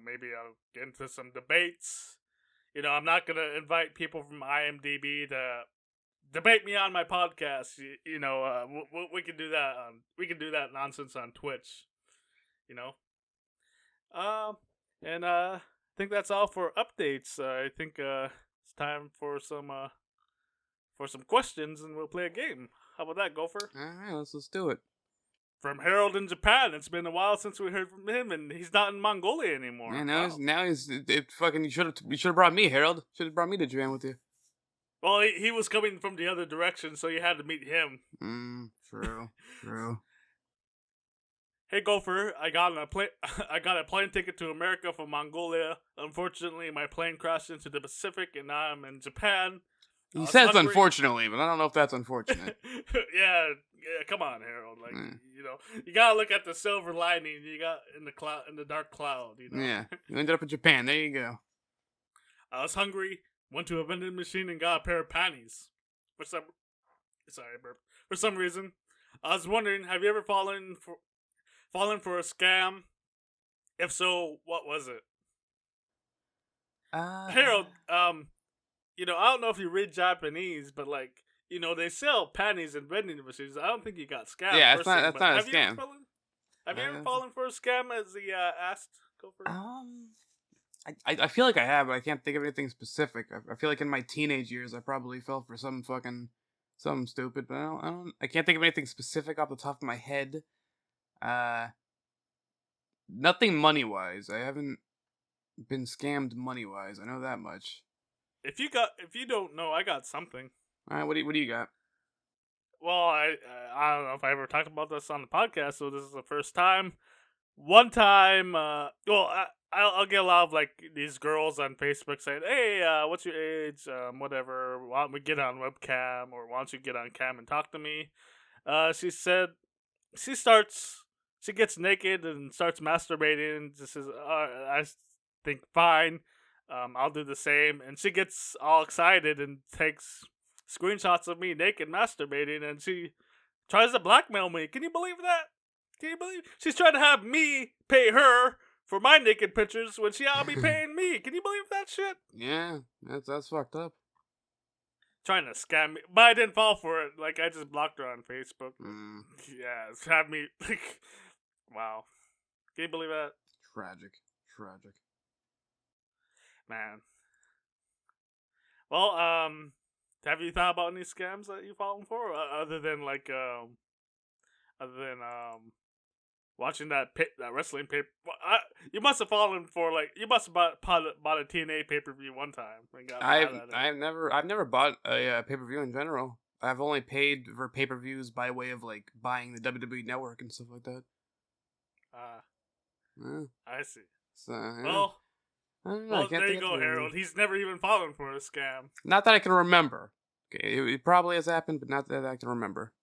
maybe I'll get into some debates. I'm not gonna invite people from IMDb to debate me on my podcast. We can do that. We can do that nonsense on Twitch. And I think that's all for updates. I think it's time for some questions, and we'll play a game. How about that, Gopher? All right, let's do it. From Harold in Japan. It's been a while since we heard from him, and he's not in Mongolia anymore. Yeah, now he's fucking. You should have brought me, Harold. Should have brought me to Japan with you. Well, he was coming from the other direction, so you had to meet him. True. Hey Gopher, I got a plane ticket to America from Mongolia. Unfortunately, my plane crashed into the Pacific, and now I'm in Japan. He says unfortunately, but I don't know if that's unfortunate. yeah, come on, Harold. You gotta look at the silver lining. You got in the dark cloud. Yeah, you ended up in Japan. There you go. I was hungry. Went to a vending machine and got a pair of panties. For some reason, I was wondering, have you ever fallen for a scam? If so, what was it? Harold, I don't know if you read Japanese, but they sell panties in vending machines. I don't think you got scammed. Yeah, that's not a scam. Have you ever fallen for a scam, as he asked? Gopher? I feel like I have, but I can't think of anything specific. I feel like in my teenage years, I probably fell for something stupid, but I can't think of anything specific off the top of my head. Nothing money wise. I haven't been scammed money wise. I know that much. If you don't know, I got something. All right, what do you got? Well, I don't know if I ever talked about this on the podcast, so this is the first time. One time, I'll get a lot of these girls on Facebook saying, "Hey, what's your age? Whatever. Why don't we get on webcam, or why don't you get on cam and talk to me?" She said she gets naked and starts masturbating. Just says, "I think fine. I'll do the same." And she gets all excited and takes screenshots of me naked masturbating, and she tries to blackmail me. Can you believe that? Can you believe she's trying to have me pay her for my naked pictures when she ought to be paying me? Can you believe that shit? Yeah, that's fucked up. Trying to scam me, but I didn't fall for it. Like, I just blocked her on Facebook. Mm, Yeah, it's had me like, wow. Can you believe that, tragic. man? Well, have you thought about any scams that you fallen for, other than like, other than watching that wrestling paper? You must have fallen for, like, you must have bought a TNA pay per view one time and got mad at it. I've never bought a pay per view in general. I've only paid for pay per views by way of like buying the WWE Network and stuff like that. Yeah, I see. so yeah. Well, I don't know, I can't there think you of go, anything. Harold. He's never even fallen for a scam. Not that I can remember. Okay, it probably has happened, but not that I can remember.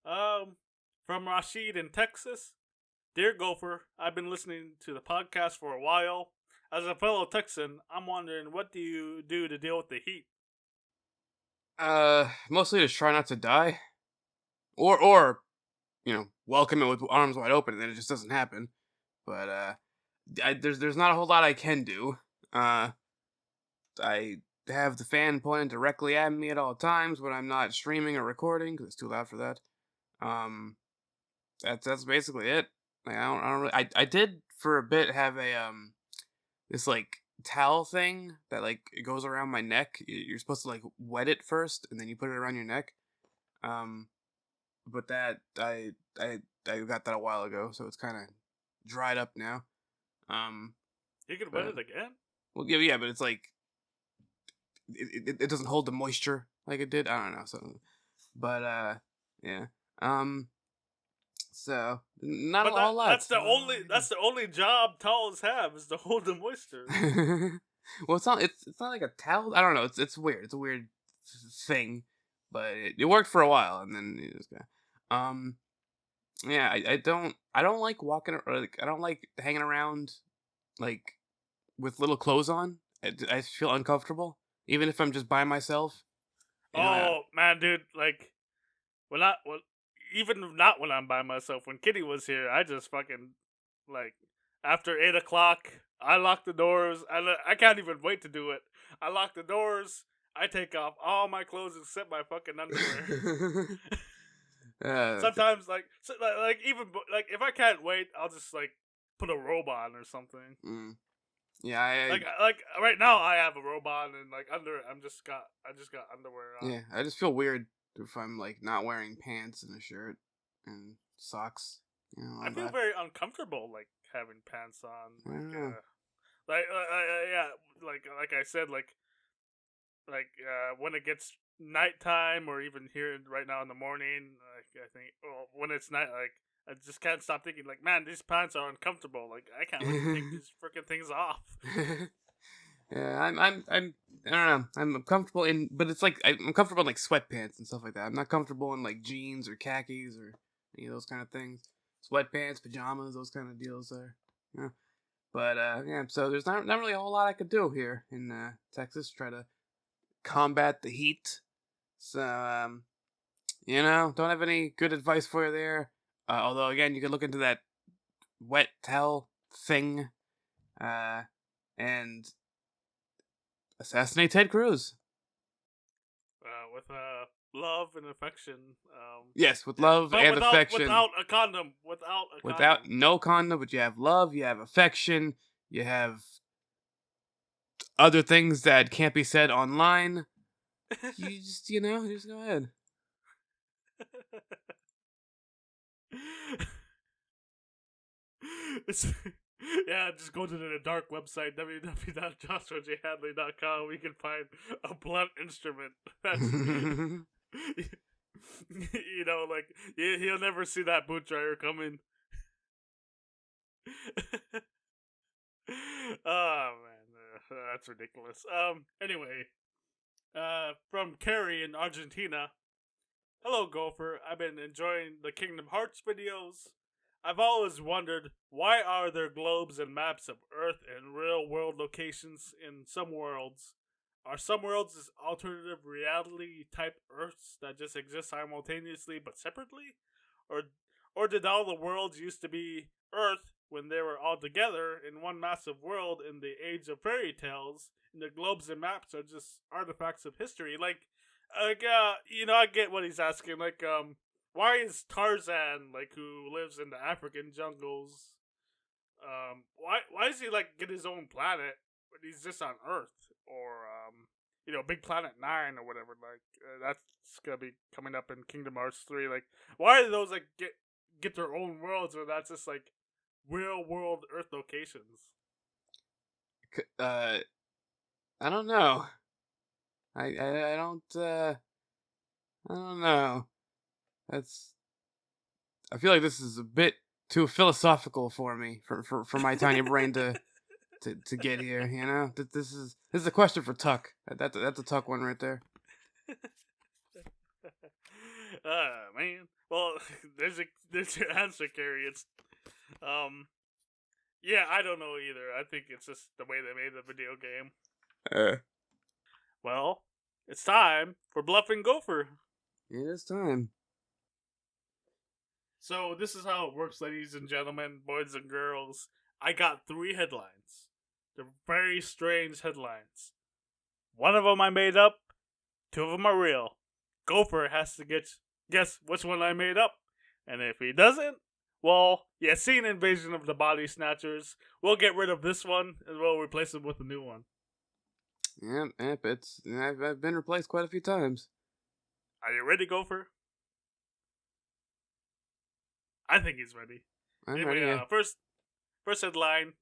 From Rashid in Texas. Dear Gopher, I've been listening to the podcast for a while. As a fellow Texan, I'm wondering, what do you do to deal with the heat? Mostly just try not to die, or welcome it with arms wide open, and then it just doesn't happen. But there's not a whole lot I can do. I have the fan pointed directly at me at all times when I'm not streaming or recording because it's too loud for that. That's basically it. Like, I don't really. I did for a bit have a this like towel thing that like it goes around my neck. You're supposed to like wet it first and then you put it around your neck. But that I got that a while ago, so it's kind of dried up now. You can wet it again? Well, yeah, but it's like it doesn't hold the moisture like it did. I don't know. So, but yeah. So not But a whole lot. that's the only job towels have, is to hold the moisture. Well, it's not like a towel. I don't know. It's weird. It's a weird thing, but it worked for a while, and then it just got. Yeah, I don't like walking or like I don't like hanging around like with little clothes on. I feel uncomfortable, even if I'm just by myself. Man, dude, like, even not when I'm by myself. When Kitty was here, I just fucking, like, after 8 o'clock, I lock the doors. I can't even wait to do it. I lock the doors. I take off all my clothes except my fucking underwear. Sometimes, like even like if I can't wait, I'll just like put a robe on or something. Yeah, like right now I have a robe on and like I just got underwear on. Yeah, I just feel weird if I'm like not wearing pants and a shirt and socks. I feel very uncomfortable like having pants on. Yeah, like I said, like when it gets nighttime or even here right now in the morning, like I think when it's night, like I just can't stop thinking, like, man, these pants are uncomfortable. Like I can't wait to take these freaking things off. Yeah, I don't know. I'm comfortable in, but it's like I'm comfortable in like sweatpants and stuff like that. I'm not comfortable in like jeans or khakis or any of those kind of things. Sweatpants, pajamas, those kind of deals there. Yeah. But yeah, so there's not really a whole lot I could do here in Texas to try to combat the heat. So don't have any good advice for you there. Although again, you could look into that wet towel thing, and assassinate Ted Cruz. With love and affection. Yes, with love and affection. Without a condom. Without no condom, but you have love, you have affection, you have other things that can't be said online. You just, just go ahead. Yeah, just go to the dark website, www.joshuajhadley.com. We can find a blunt instrument. Like, he'll never see that boot dryer coming. Oh, man. That's ridiculous. Anyway. From Carrie in Argentina. Hello, Gopher. I've been enjoying the Kingdom Hearts videos. I've always wondered, why are there globes and maps of Earth and real-world locations in some worlds, Are some worlds just alternative reality type Earths that just exist simultaneously but separately? Or or did all the worlds used to be Earth when they were all together in one massive world in the age of fairy tales, and the globes and maps are just artifacts of history? I get what he's asking. Why is Tarzan, who lives in the African jungles, why does he get his own planet when he's just on Earth, or Big Planet 9 or whatever? That's gonna be coming up in Kingdom Hearts 3. Why do those get their own worlds, or that's just real world Earth locations? I don't know. I don't know. I feel like this is a bit too philosophical for me, for my tiny brain to get here. This is a question for Tuck. That's a Tuck one right there. Man. Well, there's your answer, Carrie. It's yeah, I don't know either. I think it's just the way they made the video game. Well, it's time for Bluffing Gopher. It is time. So this is how it works, ladies and gentlemen, boys and girls. I got 3 headlines. They're very strange headlines. One of them I made up. 2 of them are real. Gopher has to guess which one I made up. And if he doesn't, well, you seen Invasion of the Body Snatchers. We'll get rid of this one and we'll replace it with a new one. Yep, I've been replaced quite a few times. Are you ready, Gopher? I think he's ready. I'm ready. Yeah. First headline.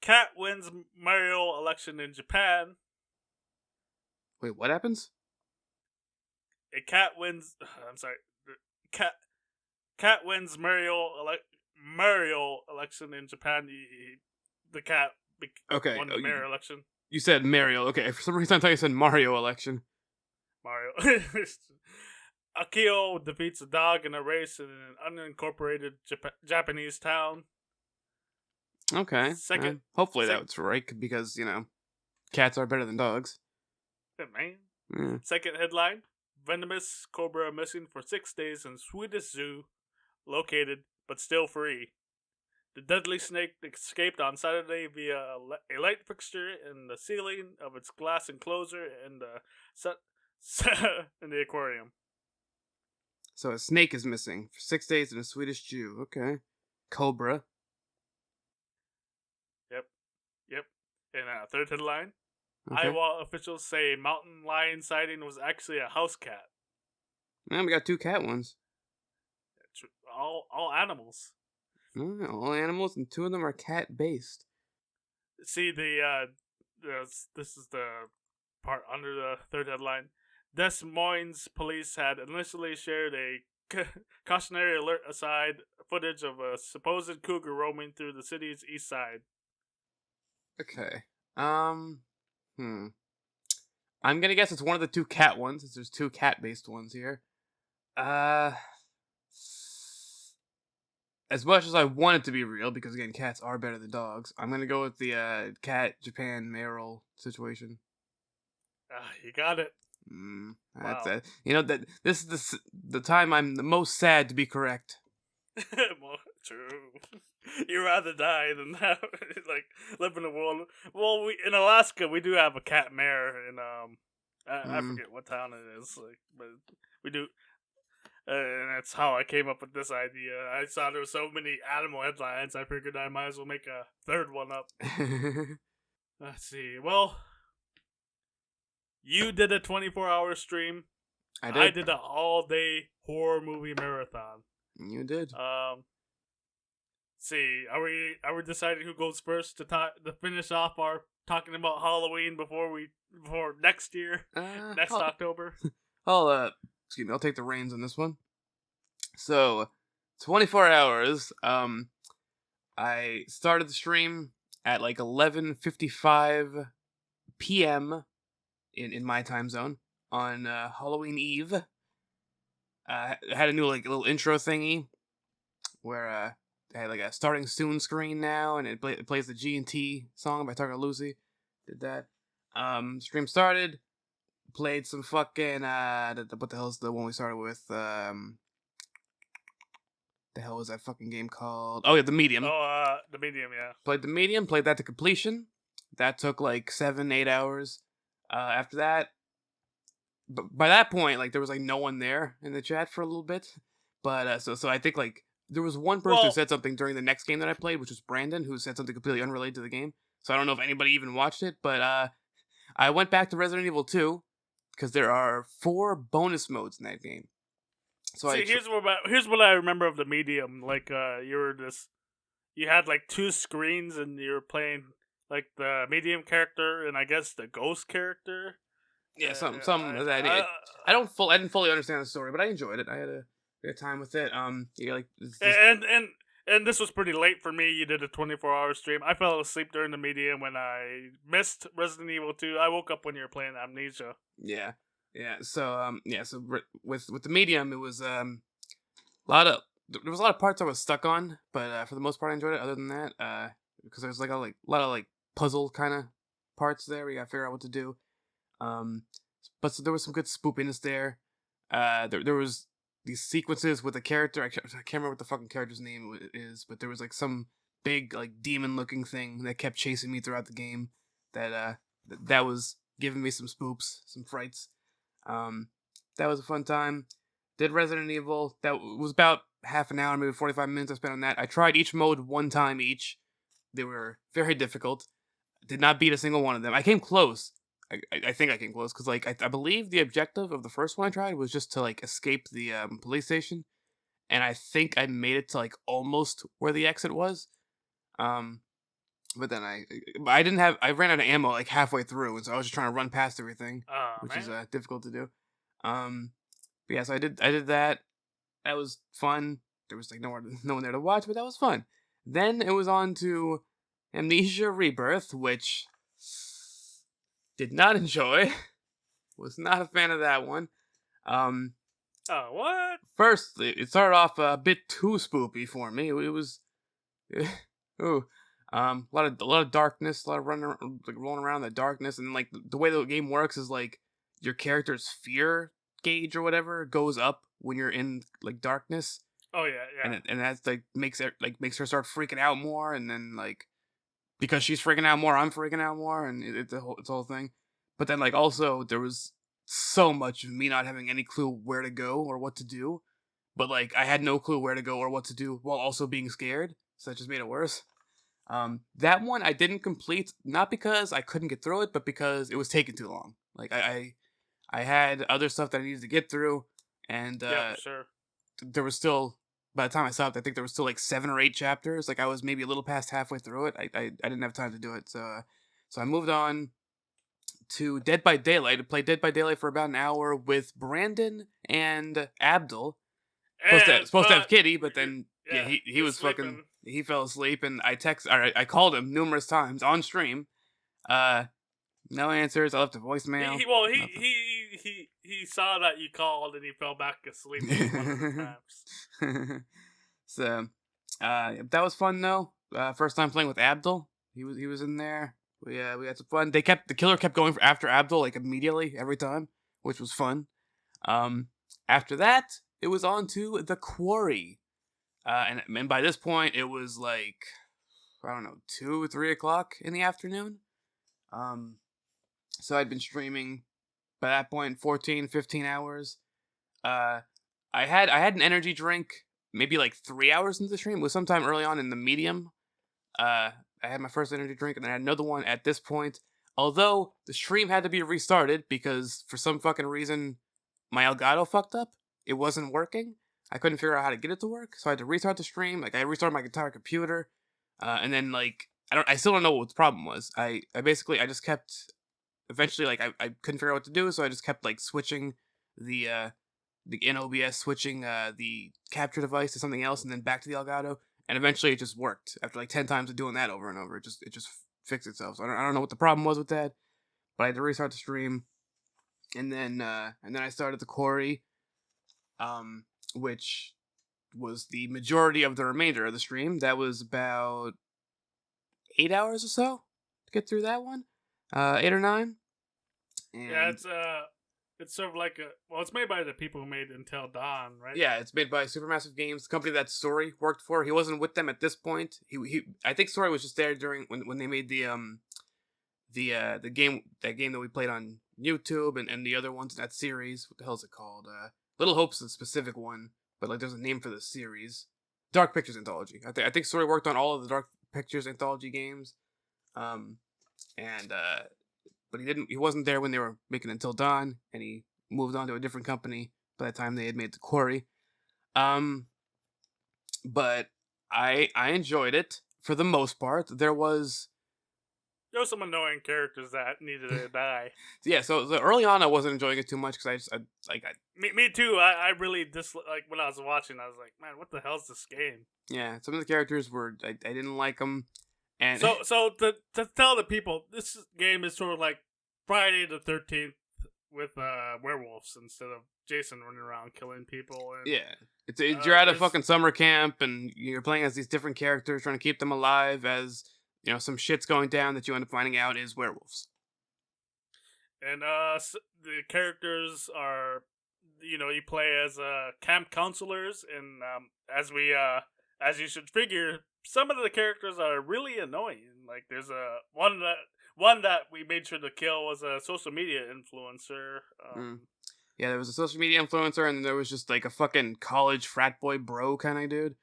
Cat wins mayoral election in Japan. Wait, what happens? A cat wins. I'm sorry. Cat wins mayoral election in Japan. The cat won the mayor election. You said Mario. Okay, for some reason I thought you said Mario election. Mario. Akio defeats a dog in a race in an unincorporated Japanese town. Okay. Hopefully that's right, because, cats are better than dogs. Yeah, man. Yeah. Second headline. Venomous cobra missing for 6 days in Swedish zoo. Located, but still free. The deadly snake escaped on Saturday via a light fixture in the ceiling of its glass enclosure in the aquarium. So a snake is missing for 6 days in a Swedish zoo. Okay. Cobra. Yep. And third headline. Okay. Iowa officials say mountain lion sighting was actually a house cat. Man, we got 2 cat ones. All animals. All animals, and 2 of them are cat-based. See, this is the part under the third headline. Des Moines police had initially shared a cautionary alert aside footage of a supposed cougar roaming through the city's east side. Okay. I'm gonna guess it's one of the 2 cat ones, since there's 2 cat-based ones here. As much as I want it to be real, because again, cats are better than dogs, I'm gonna go with the cat Japan mayoral situation. You got it. That's it. That this is the time I'm the most sad to be correct. True. You'd rather die than have live in a world. Well, in Alaska we do have a cat mayor, and I forget what town it is. But we do. And that's how I came up with this idea. I saw there were so many animal headlines, I figured I might as well make a third one up. Let's see. Well, you did a 24-hour stream. I did. I did an all-day horror movie marathon. You did. See, are we deciding who goes first to finish off our talking about Halloween before next year, October? I'll take the reins on this one. So, 24 hours. I started the stream at 11:55 p.m. in my time zone on Halloween Eve. I had a new little intro thingy where I had a starting soon screen now, and it plays the G&T song by Tucker Lucy. Did that. Stream started, played some fucking what the hell's the one we started with? The hell was that fucking game called? Oh yeah, the Medium. The Medium, yeah. Played the Medium, played that to completion. That took like 7-8 hours. After that, by that point, like there was like no one there in the chat for a little bit. But so I think like there was one person who said something during the next game that I played, which was Brandon, who said something completely unrelated to the game. So I don't know if anybody even watched it, but I went back to Resident Evil 2 because there are 4 bonus modes in that game. So see, here's what I remember of the Medium. Like, you had like 2 screens, and you were playing like the Medium character and I guess the Ghost character. Yeah, some of that. I didn't fully understand the story, but I enjoyed it. I had a good time with it. Yeah, like and this was pretty late for me. You did a 24-hour stream. I fell asleep during the Medium when I missed Resident Evil 2. I woke up when you were playing Amnesia. Yeah. So with the Medium, it was there was a lot of parts I was stuck on, but for the most part, I enjoyed it. Other than that, because there's like a lot of like puzzle kind of parts there. We got to figure out what to do. But so there was some good spoopiness there. There was these sequences with a character. I can't remember what the fucking character's name is, but there was like some big like demon looking thing that kept chasing me throughout the game. That was giving me some spoops, some frights. That was a fun time. Did Resident Evil. That was about half an hour, maybe 45 minutes I spent on that. I tried each mode one time each. They were very difficult. Did not beat a single one of them. I came close. I think I came close because like I believe the objective of the first one I tried was just to like escape the police station, and I think I made it to like almost where the exit was. But then I ran out of ammo like halfway through, and so I was just trying to run past everything, which is difficult to do. But yeah, so I did that. That was fun. There was like no one there to watch, but that was fun. Then it was on to Amnesia Rebirth, which did not enjoy. Was not a fan of that one. What? First, it started off a bit too spoopy for me. It was, ooh, a lot of darkness, a lot of rolling around in the darkness, and like the way the game works is like your character's fear gauge or whatever goes up when you're in like darkness. Oh yeah. And that's like makes her start freaking out more, and then like because she's freaking out more, I'm freaking out more, and it's a whole thing. But then like also there was so much of me not having any clue where to go or what to do, but like I had no clue where to go or what to do while also being scared, so that just made it worse. That one I didn't complete, not because I couldn't get through it, but because it was taking too long. Like I had other stuff that I needed to get through, and yeah, sure. There was still, by the time I stopped, I think there was still like 7 or 8 chapters. Like I was maybe a little past halfway through it. I didn't have time to do it, so I moved on to Dead by Daylight. I played Dead by Daylight for about an hour with Brandon and Abdul. Supposed to have Kitty, but then he was sleeping. fucking, he fell asleep, and I called him numerous times on stream. No answers. I left a voicemail. He saw that you called and he fell back asleep one of the times. So that was fun though. First time playing with Abdul. He was in there. We had some fun. The killer kept going after Abdul like immediately every time, which was fun. After that, it was on to the Quarry. And by this point it was like, I don't know, 2 or 3 o'clock in the afternoon. So I'd been streaming by that point 14, 15 hours. I had an energy drink maybe like 3 hours into the stream. It was sometime early on in the Medium. I had my first energy drink, and then I had another one at this point. Although the stream had to be restarted because for some fucking reason my Elgato fucked up. It wasn't working. I couldn't figure out how to get it to work, so I had to restart the stream. Like I restarted my entire computer, and then like I still don't know what the problem was. I just kept. Eventually, like I couldn't figure out what to do, so I just kept like switching the in OBS, switching the capture device to something else, and then back to the Elgato, and eventually it just worked. After like 10 times of doing that over and over, it just fixed itself. So I don't know what the problem was with that, but I had to restart the stream, and then I started the Quarry, which was the majority of the remainder of the stream. That was about 8 hours or so to get through that one. 8 or 9. Yeah, And it's sort of like it's made by the people who made Until Dawn, right? yeah, it's made by Supermassive Games, the company that Story worked for. He wasn't with them at this point. He I think Story was just there during when they made the game that we played on YouTube and the other ones in that series. What the hell is it called? Little Hope's the specific one, but like there's a name for the series. Dark Pictures Anthology. I think Story worked on all of the Dark Pictures Anthology games. Um, and but he wasn't there when they were making Until Dawn, and he moved on to a different company by the time they had made The Quarry. But I enjoyed it for the most part. There was some annoying characters that needed to die. yeah. So early on, I wasn't enjoying it too much because Me too. I really like when I was watching. I was like, man, what the hell's this game? yeah. Some of the characters were I didn't like them, and so to tell the people, this game is sort of like Friday the 13th with werewolves instead of Jason running around killing people. And, yeah, you're at a fucking summer camp and you're playing as these different characters, trying to keep them alive as some shit's going down that you end up finding out is werewolves. And the characters are, you play as camp counselors, and as you should figure, some of the characters are really annoying. Like there's one that we made sure to kill was a social media influencer. Yeah, there was a social media influencer, and there was just like a fucking college frat boy bro kind of dude.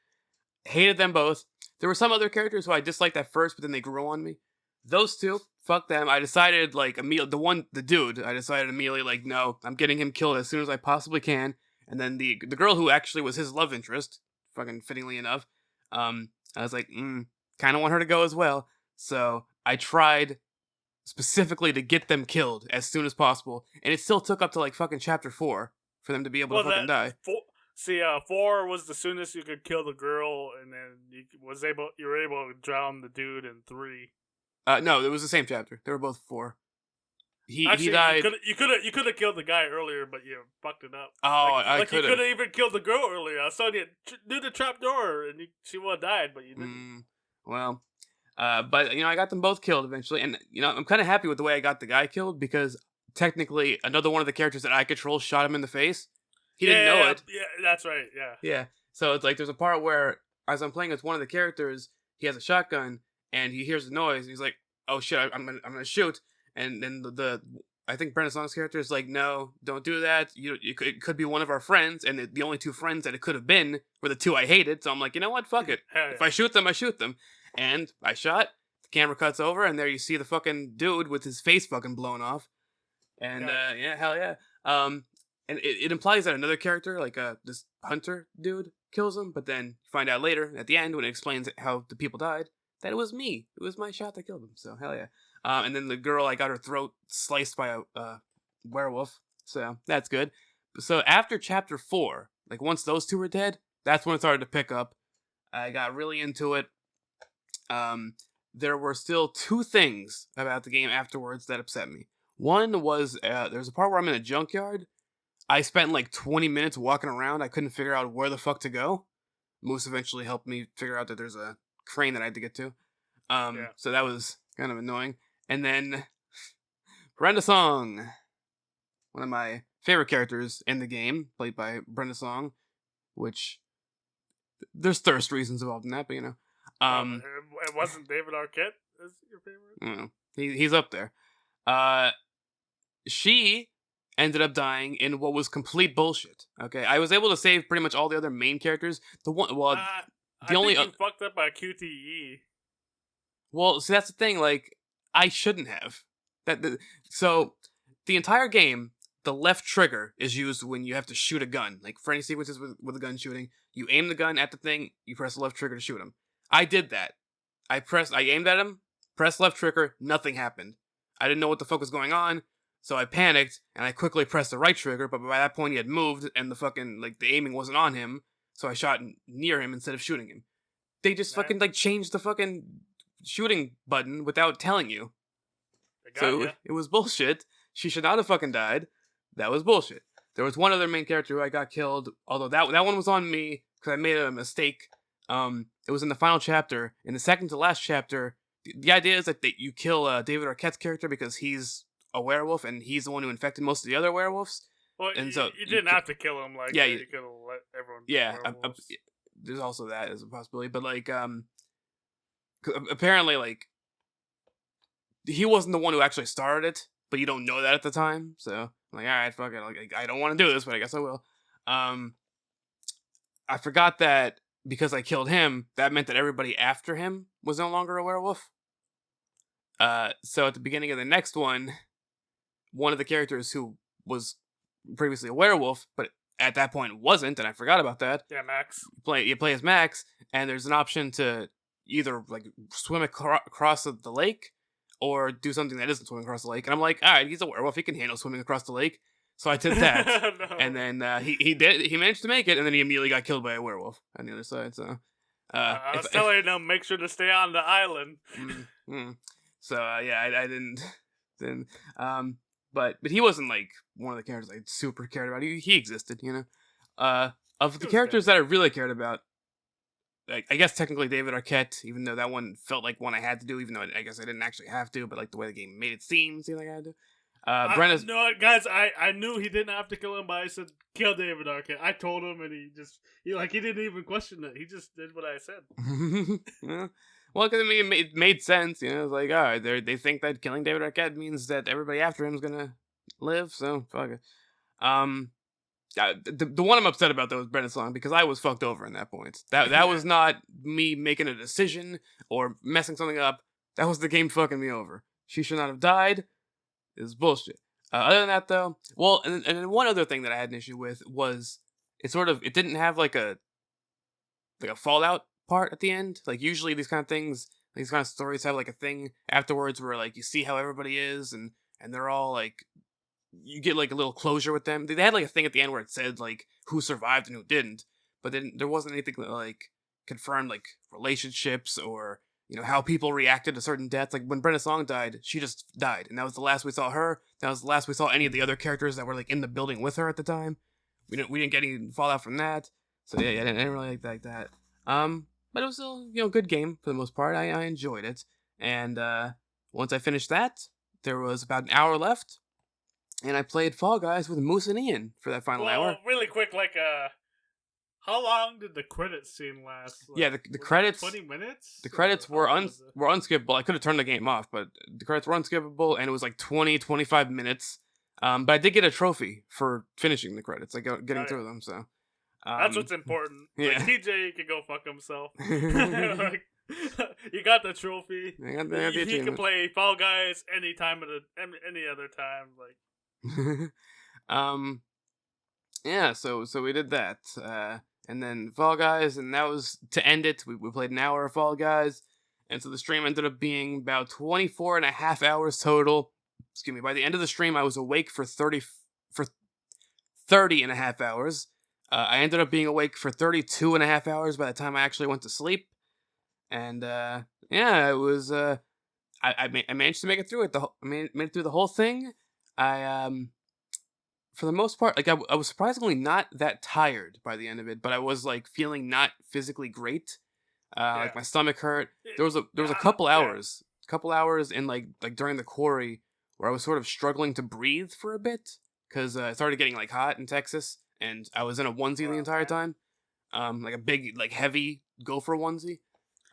Hated them both. There were some other characters who I disliked at first, but then they grew on me. Those two, fuck them. I decided like immediately, the dude, I decided immediately like, no, I'm getting him killed as soon as I possibly can. And then the girl who actually was his love interest, fucking fittingly enough, I was like, kind of want her to go as well. So I tried specifically to get them killed as soon as possible, and it still took up to like fucking chapter 4 for them to be able to fucking die. 4 was the soonest you could kill the girl, and then you were able to drown the dude in 3. No, it was the same chapter. They were both 4. He died. You could have killed the guy earlier, but you fucked it up. Oh, I could have. You could have even killed the girl earlier. I saw you do the trap door, and she would have died, but you didn't. Well, but I got them both killed eventually, and I'm kind of happy with the way I got the guy killed because technically another one of the characters that I control shot him in the face. He didn't know it. Yeah, that's right. Yeah. Yeah. So it's like there's a part where as I'm playing as one of the characters, he has a shotgun and he hears the noise. And he's like, "Oh shit, I'm gonna shoot." And then I think Brenda Song's character is like, "No, don't do that. It could be one of our friends." And the only 2 friends that it could have been were the 2 I hated. So I'm like, you know what? Fuck it. If I shoot them, I shoot them. And I shot. The camera cuts over, and there you see the fucking dude with his face fucking blown off. And yeah, hell yeah. And it implies that another character, like this hunter dude, kills him. But then you find out later at the end when it explains how the people died that it was me. It was my shot that killed him. So hell yeah. And then the girl, I got her throat sliced by a werewolf. So that's good. So after chapter 4, like once those 2 were dead, that's when it started to pick up. I got really into it. There were still 2 things about the game afterwards that upset me. One was there's a part where I'm in a junkyard. I spent like 20 minutes walking around. I couldn't figure out where the fuck to go. Moose eventually helped me figure out that there's a crane that I had to get to. So that was kind of annoying. And then Brenda Song, one of my favorite characters in the game, played by Brenda Song, which there's thirst reasons involved in that, but it wasn't David Arquette as your favorite? He's up there. She ended up dying in what was complete bullshit. Okay, I was able to save pretty much all the other main characters. The only think you fucked up by QTE. Well, see, that's the thing. Like, I shouldn't have. So the entire game, the left trigger is used when you have to shoot a gun. Like for any sequences with a gun shooting, you aim the gun at the thing, you press the left trigger to shoot him. I did that. I aimed at him, pressed left trigger, nothing happened. I didn't know what the fuck was going on. So I panicked, and I quickly pressed the right trigger, but by that point he had moved, and the aiming wasn't on him, so I shot near him instead of shooting him. They just fucking, changed the fucking shooting button without telling you. So it was bullshit. She should not have fucking died. That was bullshit. There was one other main character who I got killed, although that one was on me, because I made a mistake. It was in the final chapter. In the second to last chapter, the idea is that you kill David Arquette's character because he's a werewolf, and he's the one who infected most of the other werewolves. Well, And so you didn't have to kill him. Like, yeah, you could have let everyone be yeah. werewolves. There's also that as a possibility, but like apparently like he wasn't the one who actually started it, but you don't know that at the time. So I'm like, all right, fuck it. Like, I don't want to do this, but I guess I will. I forgot that because I killed him, that meant that everybody after him was no longer a werewolf. So at the beginning of the next one of the characters who was previously a werewolf, but at that point wasn't, and I forgot about that. Yeah, Max. You play as Max, and there's an option to either like swim across the lake or do something that isn't swimming across the lake. And I'm like, all right, he's a werewolf; he can handle swimming across the lake. So I did that, No. and then he managed to make it, and then he immediately got killed by a werewolf on the other side. So I was telling him make sure to stay on the island. So yeah, I didn't. But he wasn't like one of the characters I super cared about. He existed, you know. Of the characters that I really cared about, like, I guess technically David Arquette, even though that one felt like one I had to do, even though I guess I didn't actually have to, but like the way the game made it seemed like I had to. Brenna's. No, guys, I knew he didn't have to kill him, but I said kill David Arquette. I told him, and he didn't even question it. He just did what I said. Yeah. Well, because I mean, it made sense, you know. It's like, all right, they think that killing David Arquette means that everybody after him is gonna live, so fuck it. The one I'm upset about though is Brenda's song, because I was fucked over in that point. That was not me making a decision or messing something up. That was the game fucking me over. She should not have died. It was bullshit. Other than that, though, well, and then one other thing that I had an issue with was it didn't have like a fallout part at the end. Like usually these kind of things, these kind of stories have like a thing afterwards where like you see how everybody is and they're all like, you get like a little closure with them. They had like a thing at the end where it said like who survived and who didn't, but then there wasn't anything that like confirmed like relationships or, you know, how people reacted to certain deaths. Like when Brenda Song died, she just died, and that was the last we saw her. That was the last we saw any of the other characters that were like in the building with her at the time. We didn't get any fallout from that. So yeah, I didn't really like that. But it was still, you know, good game for the most part. I enjoyed it, and once I finished that, there was about an hour left, and I played Fall Guys with Moose and Ian for that final hour. Really quick, like how long did the credits scene last? Like, yeah, the credits. 20 minutes. The credits were unskippable. I could have turned the game off, but the credits were unskippable, and it was like 20-25 minutes. But I did get a trophy for finishing the credits, like getting through them. So that's what's important. Yeah. Like, TJ can go fuck himself. Like, you got the trophy. I got the He can play Fall Guys any other time. Like, yeah. So we did that, and then Fall Guys, and that was to end it. We played an hour of Fall Guys, and so the stream ended up being about 24 and a half hours total. Excuse me. By the end of the stream, I was awake for 30 and a half hours. I ended up being awake for 32 and a half hours by the time I actually went to sleep. And, yeah, it was, I managed to make it through it. I made it through the whole thing. For the most part, like, I was surprisingly not that tired by the end of it, but I was, like, feeling not physically great. Like, my stomach hurt. There was a couple hours in, like, during the quarry where I was sort of struggling to breathe for a bit, because it started getting, like, hot in Texas. And I was in a onesie the entire time, like a big, like heavy gopher onesie.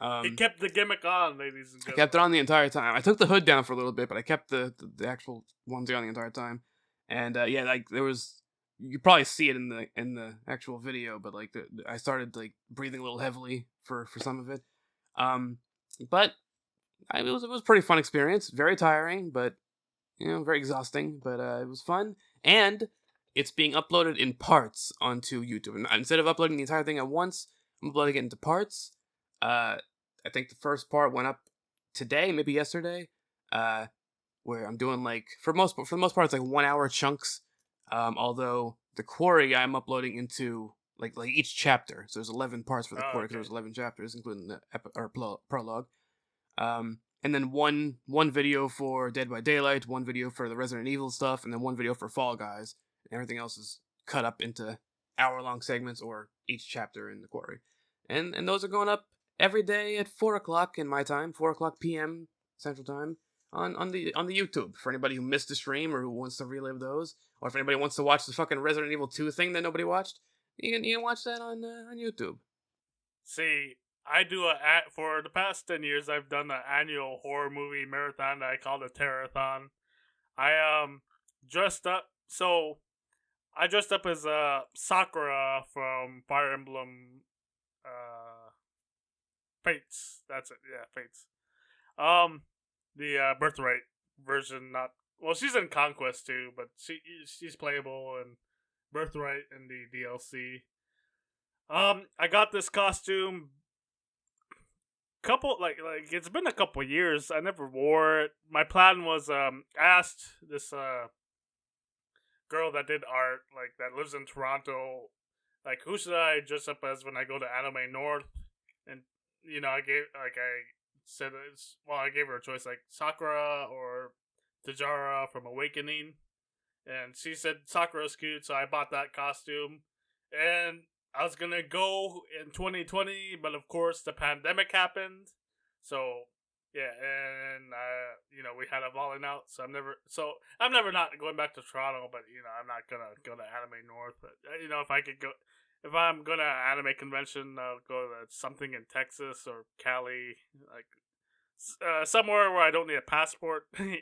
It kept the gimmick on, ladies and gentlemen. I kept it on the entire time. I took the hood down for a little bit, but I kept the actual onesie on the entire time. And yeah, like there was, you could probably see it in the actual video, but like I started like breathing a little heavily for some of it. But it was a pretty fun experience. Very tiring, but you know, very exhausting. But it was fun, and it's being uploaded in parts onto YouTube. And instead of uploading the entire thing at once, I'm uploading it into parts. I think the first part went up today, maybe yesterday. Where I'm doing like for the most part it's like 1 hour chunks. Although the quarry I'm uploading into like each chapter. So there's 11 parts for the quarry because there's 11 chapters, including the prologue. And then one video for Dead by Daylight, one video for the Resident Evil stuff, and then one video for Fall Guys. Everything else is cut up into hour-long segments or each chapter in the quarry. And those are going up every day at 4 o'clock in my time, 4 o'clock p.m. Central Time. on the YouTube for anybody who missed the stream or who wants to relive those, or if anybody wants to watch the fucking Resident Evil 2 thing that nobody watched, you can watch that on YouTube. See, I do for the past 10 years. I've done an annual horror movie marathon that I call the Terrathon. I dressed up. So I dressed up as Sakura from Fire Emblem Fates. That's it. Yeah, Fates. The Birthright version. Not well. She's in Conquest too, but she's playable in Birthright in the DLC. I got this costume. It's been a couple years. I never wore it. My plan was I asked this girl that did art, like that lives in Toronto, like who should I dress up as when I go to Anime North, and I gave her a choice like Sakura or Tajara from Awakening, and she said Sakura's cute, so I bought that costume, and I was gonna go in 2020, but of course the pandemic happened, so. Yeah, and we had a falling out, so I'm never not going back to Toronto, but I'm not gonna go to Anime North. But if I'm going to anime convention, I'll go to something in Texas or Cali, like somewhere where I don't need a passport. I mean,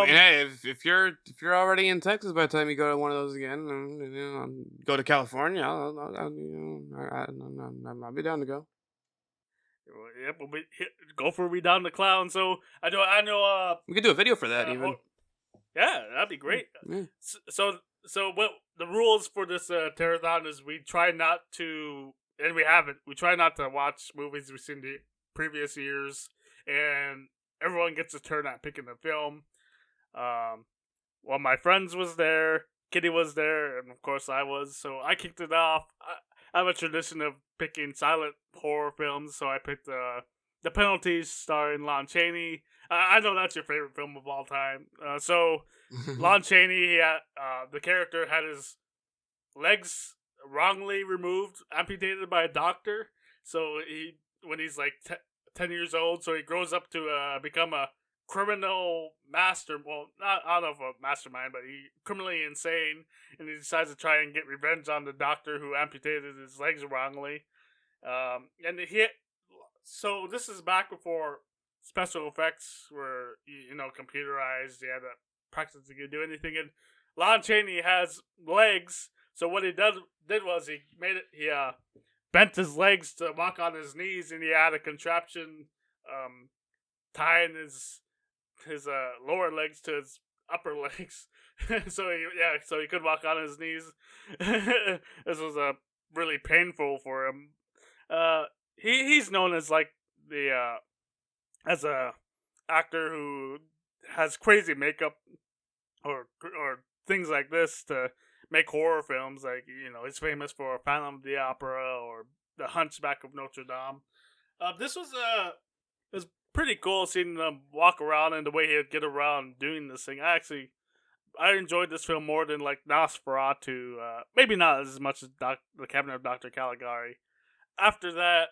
hey, if you're already in Texas by the time you go to one of those again, go to California, I'll be down to go. Yep, Gopher will be down the clown. So I do an annual. We could do a video for that even. Yeah, that'd be great. Yeah. So what the rules for this Terrathon is? We try not to, and we haven't. We try not to watch movies we've seen the previous years, and everyone gets a turn at picking the film. Well, my friends was there, Kitty was there, and of course I was. So I kicked it off. I have a tradition of picking silent horror films, so I picked The Penalties starring Lon Chaney. I know that's your favorite film of all time. So Lon Chaney, the character had his legs wrongly removed, amputated by a doctor. So when he's like 10 years old, so he grows up to become a criminal master. Well, I don't know if a mastermind, but he criminally insane, and he decides to try and get revenge on the doctor who amputated his legs wrongly. So this is back before special effects were computerized. You had to practice to do anything. And Lon Chaney has legs, so what he did was he bent his legs to walk on his knees, and he had a contraption tying his lower legs to his upper legs, so he could walk on his knees. This was really painful for him. He's known as like as a actor who has crazy makeup or things like this to make horror films. Like he's famous for Phantom of the Opera or The Hunchback of Notre Dame. This was it was pretty cool seeing him walk around and the way he'd get around doing this thing. I enjoyed this film more than like Nosferatu. Maybe not as much as The Cabinet of Dr. Caligari. After that,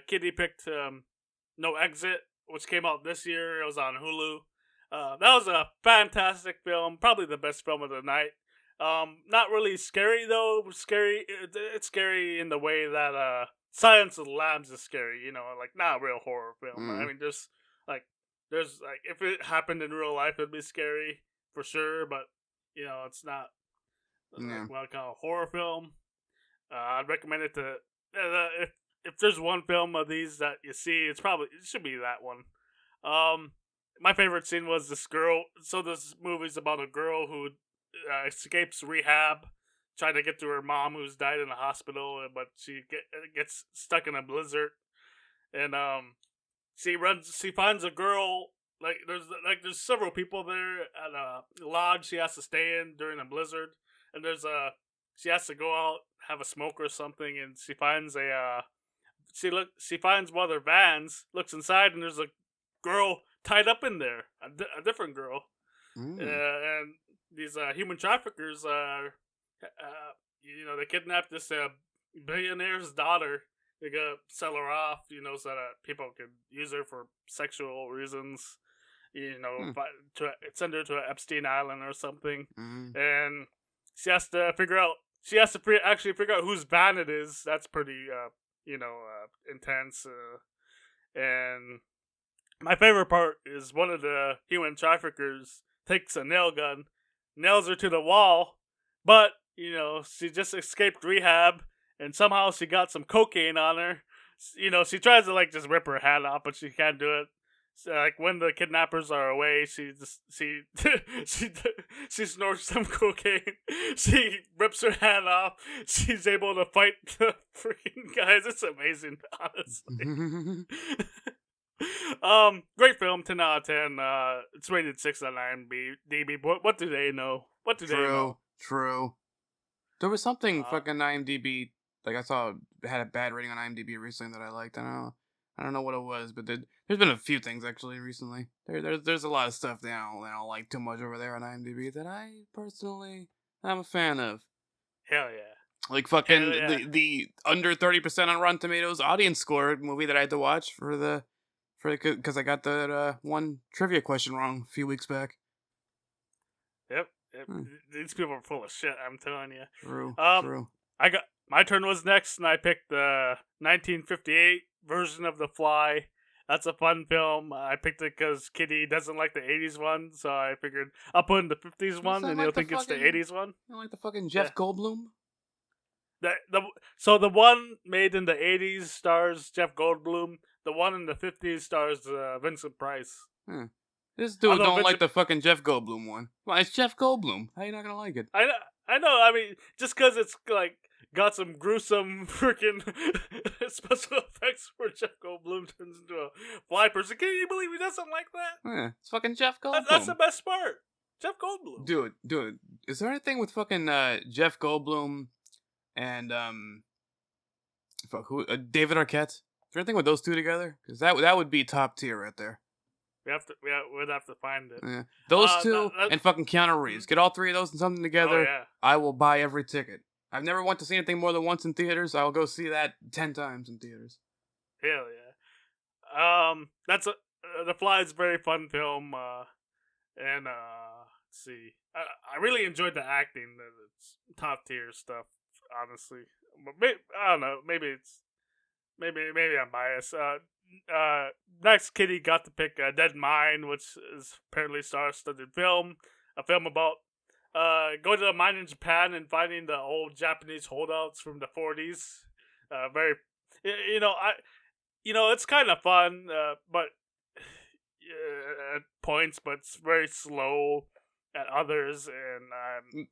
Kitty picked No Exit, which came out this year. It was on Hulu. That was a fantastic film, probably the best film of the night. Not really scary though. It's scary in the way that Silence of the Lambs is scary. Like not a real horror film. I mean, there's if it happened in real life, it'd be scary for sure. But it's not what I call a horror film. I'd recommend it to if there's one film of these that you see, it should be that one. My favorite scene was this girl. So this movie's about a girl who escapes rehab, trying to get to her mom who's died in the hospital, but she gets stuck in a blizzard, and she finds a girl. There's several people there at a lodge she has to stay in during a blizzard, and she has to go out, have a smoke or something, and she finds she finds one of their vans, looks inside, and there's a girl tied up in there, a different girl. And these human traffickers, they kidnapped this billionaire's daughter, They're gonna sell her off, so that people could use her for sexual reasons. To send her to an Epstein Island or something, and she has to figure out. She has to actually figure out whose van it is. That's pretty, intense. And my favorite part is one of the human traffickers takes a nail gun, nails her to the wall, but she just escaped rehab, and somehow she got some cocaine on her. She tries to just rip her hat off, but she can't do it. So, when the kidnappers are away, she she snorts some cocaine. She rips her hand off. She's able to fight the freaking guys. It's amazing, honestly. Great film, 10 out of 10. It's rated 6 on IMDb. What do they know? What do they know? True. There was something fucking IMDb. I saw it had a bad rating on IMDb recently that I liked. I don't know what it was, but there's been a few things actually recently. There's a lot of stuff that I don't like too much over there on IMDb that I personally am a fan of. Hell yeah! Like fucking the under 30% on Rotten Tomatoes audience score movie that I had to watch because I got that one trivia question wrong a few weeks back. Yep. These people are full of shit. I'm telling you. True. True. My turn was next, and I picked the 1958 version of The Fly. That's a fun film. I picked it because Kitty doesn't like the 80s one, so I figured I'll put in the 50s one, and you'll think it's the 80s one. You don't like the fucking Jeff Goldblum? So the one made in the 80s stars Jeff Goldblum. The one in the 50s stars Vincent Price. This dude don't like the fucking Jeff Goldblum one. Well, it's Jeff Goldblum. How you not gonna like it? I know. I mean, just because it's got some gruesome freaking special effects where Jeff Goldblum turns into a fly person. Can you believe he doesn't like that? Yeah, it's fucking Jeff Goldblum. That's the best part. Jeff Goldblum. Dude, is there anything with fucking Jeff Goldblum and David Arquette? Is there anything with those two together? Because that would be top tier right there. We'd have to find it. Yeah. Those two and fucking Keanu Reeves. Get all three of those and something together. Oh, yeah. I will buy every ticket. I've never went to see anything more than once in theaters. I'll go see that 10 times in theaters. Hell yeah. The Fly is a very fun film. And let's see. I really enjoyed the acting. It's top tier stuff, honestly. But I don't know. Maybe I'm biased. Next, Kitty got to pick Dead Mine, which is apparently star-studded film. A film about going to a mine in Japan and finding the old Japanese holdouts from the 40s. It's kind of fun, but at points, but it's very slow at others. And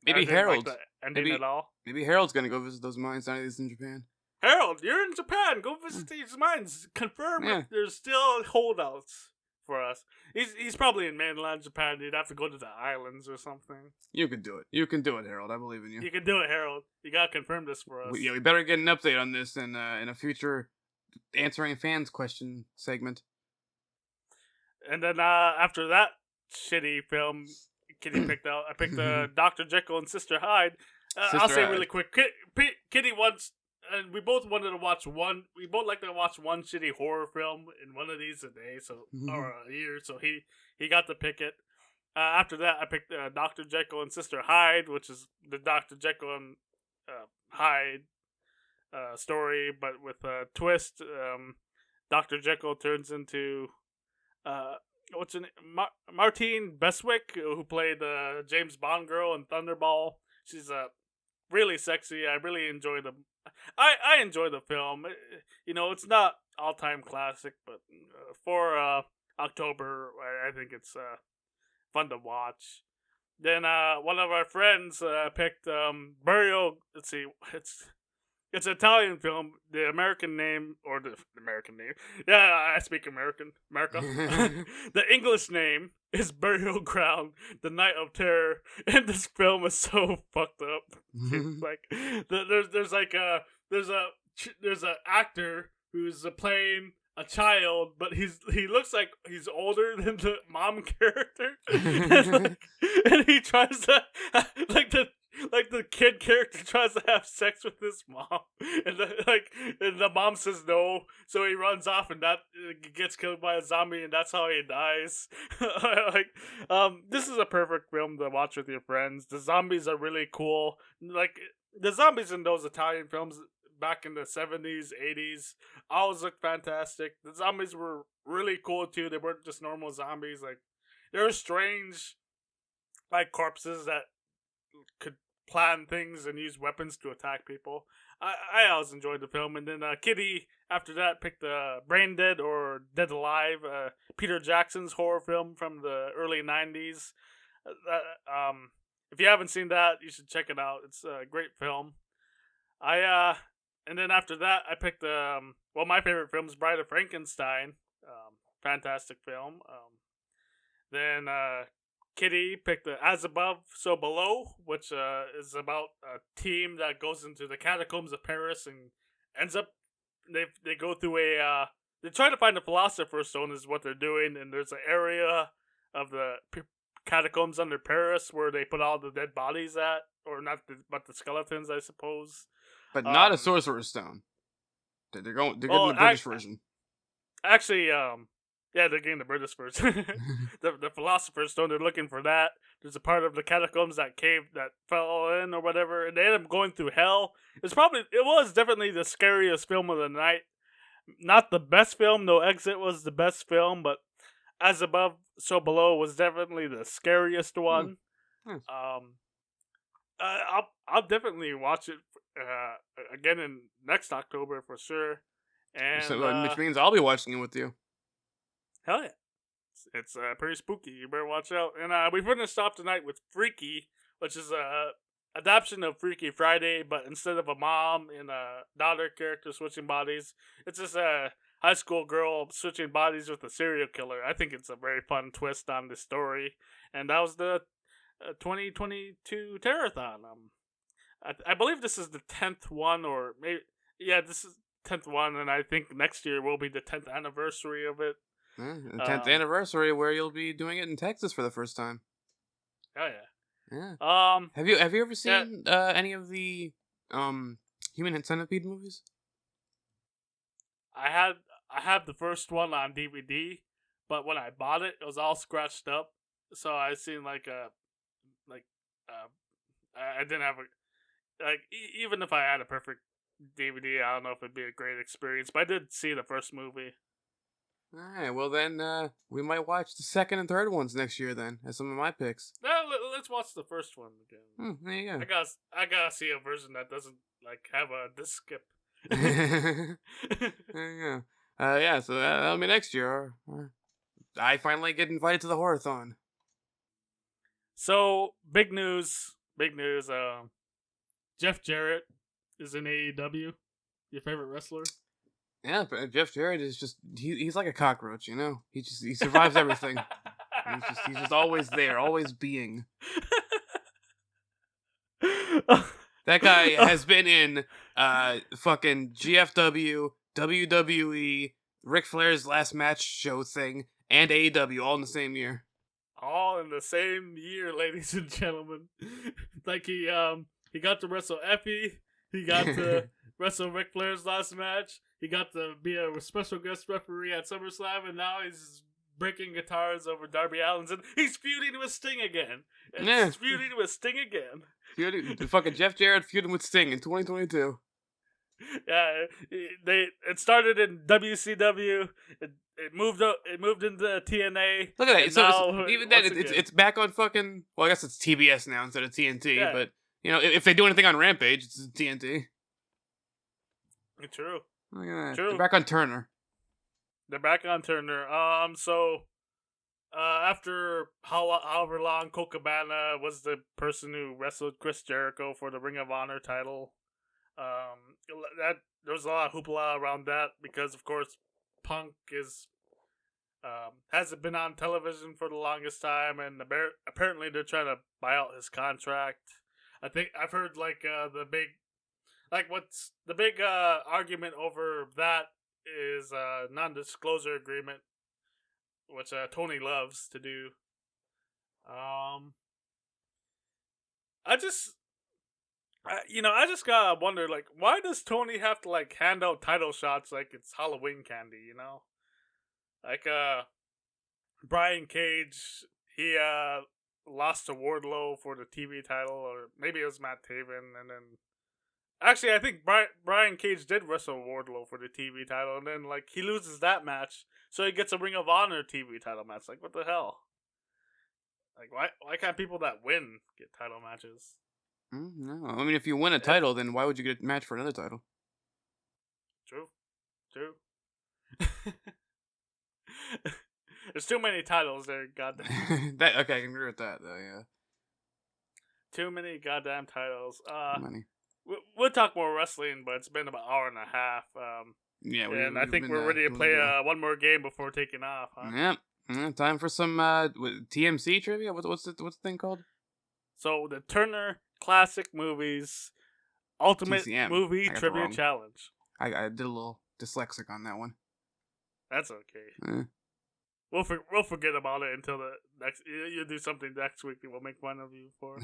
maybe Harold. Like the ending at all. Maybe Harold's gonna go visit those mines. Now he's in Japan. Harold, you're in Japan. Go visit these mines. Confirm if there's still holdouts for us. He's probably in mainland Japan. You'd have to go to the islands or something. You can do it. You can do it, Harold. I believe in you. You can do it, Harold. You gotta confirm this for us. We better get an update on this in a future answering fans question segment. And then after that shitty film Kitty picked out, I picked Dr. Jekyll and Sister Hyde. I'll say really quick. Kitty wants... And we both wanted to watch one. We both like to watch one shitty horror film in one of these a day, or a year. So he got to pick it. After that, I picked Dr. Jekyll and Sister Hyde, which is the Dr. Jekyll and Hyde story, but with a twist. Dr. Jekyll turns into what's her name? Martine Beswick, who played the James Bond girl in Thunderball. She's really sexy. I really enjoy the. I enjoy the film. It's not all-time classic, but for October, I think it's fun to watch. Then one of our friends picked Burial. Let's see, it's an Italian film. The American name, or the American name. Yeah, I speak American. America. The English name is Burial Ground: The Night of Terror, and this film is so fucked up. It's like there's a actor who's playing a child, but he looks like he's older than the mom character, and he tries to like the kid character tries to have sex with his mom, and the mom says no, so he runs off, and that gets killed by a zombie, and that's how he dies. This is a perfect film to watch with your friends. The zombies are really cool. Like the zombies in those Italian films back in the 70s, 80s, always looked fantastic. The zombies were really cool too. They weren't just normal zombies. Like they were strange, like corpses that could plan things and use weapons to attack people. I always enjoyed the film. And then Kitty, after that, picked Brain Dead or Dead Alive, Peter Jackson's horror film from the early 90s. If you haven't seen that, you should check it out. It's a great film. And then after that, I picked my favorite film is Bride of Frankenstein. Fantastic film. Then Kitty picked As Above, So Below, which is about a team that goes into the catacombs of Paris and ends up they go through they try to find the Philosopher's Stone is what they're doing, and there's an area of the catacombs under Paris where they put all the dead bodies at, or not, but the skeletons, I suppose. But not a Sorcerer's Stone. They're getting the British version. Actually, yeah, they're getting the British version. the Philosopher's Stone, they're looking for that. There's a part of the catacombs that fell in or whatever, and they end up going through hell. It was definitely the scariest film of the night. Not the best film, No Exit was the best film, but As Above, So Below was definitely the scariest one. I'll definitely watch it again in next October for sure. And which means I'll be watching it with you. Hell yeah. It's pretty spooky. You better watch out. And we finished off tonight with Freaky, which is a adaptation of Freaky Friday, but instead of a mom and a daughter character switching bodies, it's just a high school girl switching bodies with a serial killer. I think it's a very fun twist on the story. And that was the 2022 Terrathon. I believe this is the 10th one, or maybe, yeah, this is 10th one, and I think next year will be the 10th anniversary of it. The 10th anniversary, where you'll be doing it in Texas for the first time. Oh yeah. Yeah. Have you ever seen any of the Human Centipede movies? I have the first one on DVD, but when I bought it, it was all scratched up. So I seen I didn't have even if I had a perfect DVD, I don't know if it'd be a great experience. But I did see the first movie. Alright, well then, we might watch the second and third ones next year then, as some of my picks. Let's watch the first one again. There you go. I gotta see a version that doesn't, have a disc skip. There you go. Yeah, so that'll be next year. I finally get invited to the Horror-thon. So, big news. Jeff Jarrett is in AEW. Your favorite wrestler? Yeah, but Jeff Jarrett is just he's like a cockroach, you know? He survives everything. he's just always there, always being. That guy has been in fucking GFW, WWE, Ric Flair's last match show thing, and AEW all in the same year. All in the same year, ladies and gentlemen. He got to wrestle Effie, he got to wrestle Ric Flair's last match, he got to be a special guest referee at SummerSlam, and now he's breaking guitars over Darby Allin's, and he's feuding with Sting again. He's feuding with Sting again. Fucking Jeff Jarrett feuding with Sting in 2022. Yeah, it started in WCW. It moved into TNA. Look at that. So even then, it's back on fucking. Well, I guess it's TBS now instead of TNT. Yeah. But if they do anything on Rampage, it's TNT. True. Look at that. True. They're back on Turner. So after however long, Colt Cabana was the person who wrestled Chris Jericho for the Ring of Honor title. That there was a lot of hoopla around that because, of course, Punk hasn't been on television for the longest time, and apparently they're trying to buy out his contract. I think I've heard the big argument over that is a non-disclosure agreement, which Tony loves to do. I just gotta wonder, like, why does Tony have to like hand out title shots like it's Halloween candy? Like Brian Cage, he lost to Wardlow for the TV title, or maybe it was Matt Taven, and then actually I think Brian Cage did wrestle Wardlow for the TV title, and then like he loses that match, so he gets a Ring of Honor TV title match. Like, what the hell? Like, why can't people that win get title matches? No, I mean, if you win a title, then why would you get a match for another title? True, true. There's too many titles there, goddamn. Okay, I can agree with that though. Yeah, Too many goddamn titles. money. We'll talk more wrestling, but it's been about an hour and a half. Yeah, and I think we're ready to play one more game before taking off. Huh? Yep. Time for some TMC trivia. What's the thing called? So the Turner Classic Movies Ultimate TCM. Movie Trivia Challenge. I did a little dyslexic on that one. That's okay. We'll forget about it until the next. You'll do something next week that we'll make fun of you for.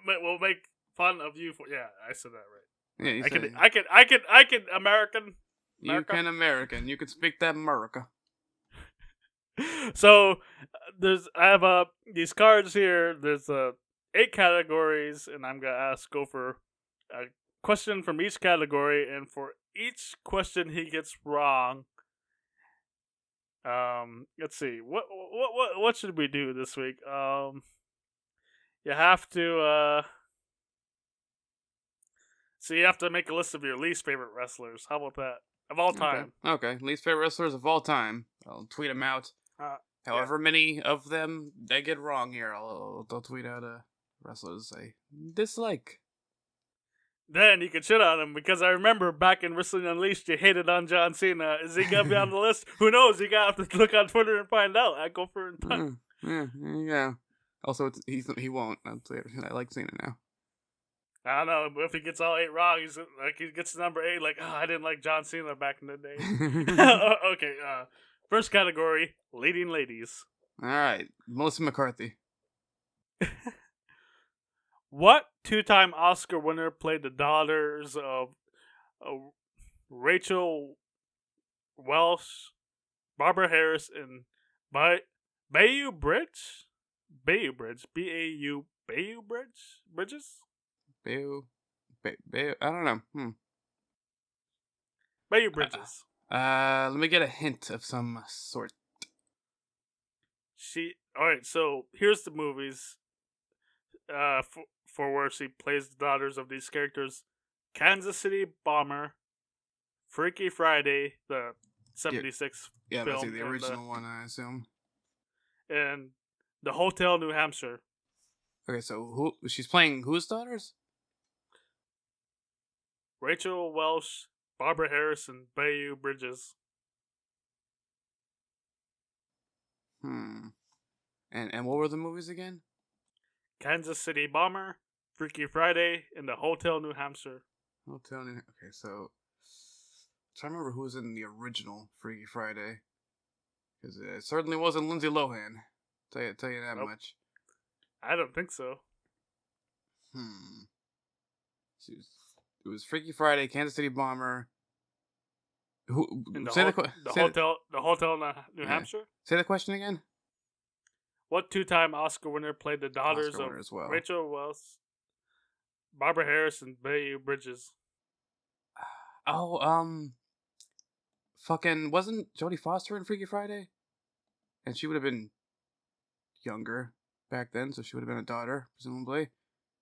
We'll make fun of you for. Yeah, I said that right. Yeah, I can American. You can American. You can speak that America. So I have these cards here. There's 8 categories, and I'm gonna go for a question from each category, and for each question he gets wrong. Let's see. What should we do this week? You have to so you have to make a list of your least favorite wrestlers. How about that? Of all time. Okay. Least favorite wrestlers of all time. I'll tweet them out. However many of them I get wrong here, I'll tweet out wrestlers I dislike. Then you can shit on him, because I remember back in Wrestling Unleashed, you hated on John Cena. Is he gonna be on the list? Who knows? You gotta have to look on Twitter and find out. I go for it. Yeah. Also, he won't. I like Cena now. I don't know. If he gets all 8 wrong, he gets to number 8. Like, I didn't like John Cena back in the day. Okay. First category: leading ladies. All right, Melissa McCarthy. What 2-time Oscar winner played the daughters of Rachel Welsh, Barbara Harris, and Bayou Bridge? Bayou Bridge. Bayou Bridges? Bayou. I don't know. Bayou Bridges. Let me get a hint of some sort. Alright, so here's the movies for where she plays the daughters of these characters: Kansas City Bomber, Freaky Friday, the 76 film. Yeah, that's the original one, I assume. And The Hotel New Hampshire. Okay, so she's playing whose daughters? Rachel Welsh, Barbara Harris, and Bayou Bridges. And what were the movies again? Kansas City Bomber, Freaky Friday, and The Hotel New Hampshire. Okay, so I'm trying to remember who was in the original Freaky Friday, because it certainly wasn't Lindsay Lohan. Tell you that much. I don't think so. It was Freaky Friday, Kansas City Bomber. The Hotel New Hampshire. Say the question again. What 2-time Oscar winner played the daughters of Rachel Welsh, Barbara Harris, and Bayou Bridges? Fucking wasn't Jodie Foster in Freaky Friday? And she would have been younger back then, so she would have been a daughter, presumably.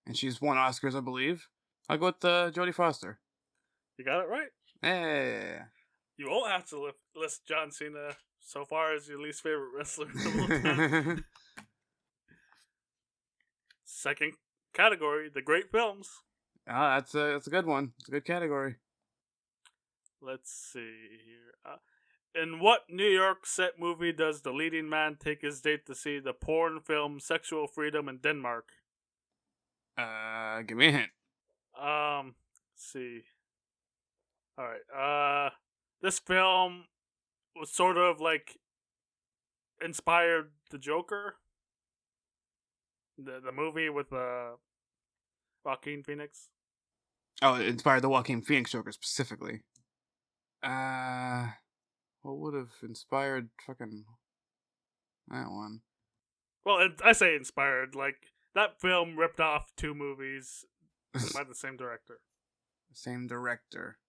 And she's won Oscars, I believe. I'll go with Jodie Foster. You got it right. Yeah. You won't have to list John Cena so far as your least favorite wrestler of all time. Second category: the great films. That's a good one. It's a good category. Let's see here. In what New York set movie does the leading man take his date to see the porn film Sexual Freedom in Denmark? Give me a hint. Let's see. Alright, this film was sort of like inspired the Joker. The movie with Joaquin Phoenix. Oh, it inspired the Joaquin Phoenix Joker specifically. What would have inspired fucking that one? Well, I say inspired. Like, that film ripped off 2 movies by the same director. Same director.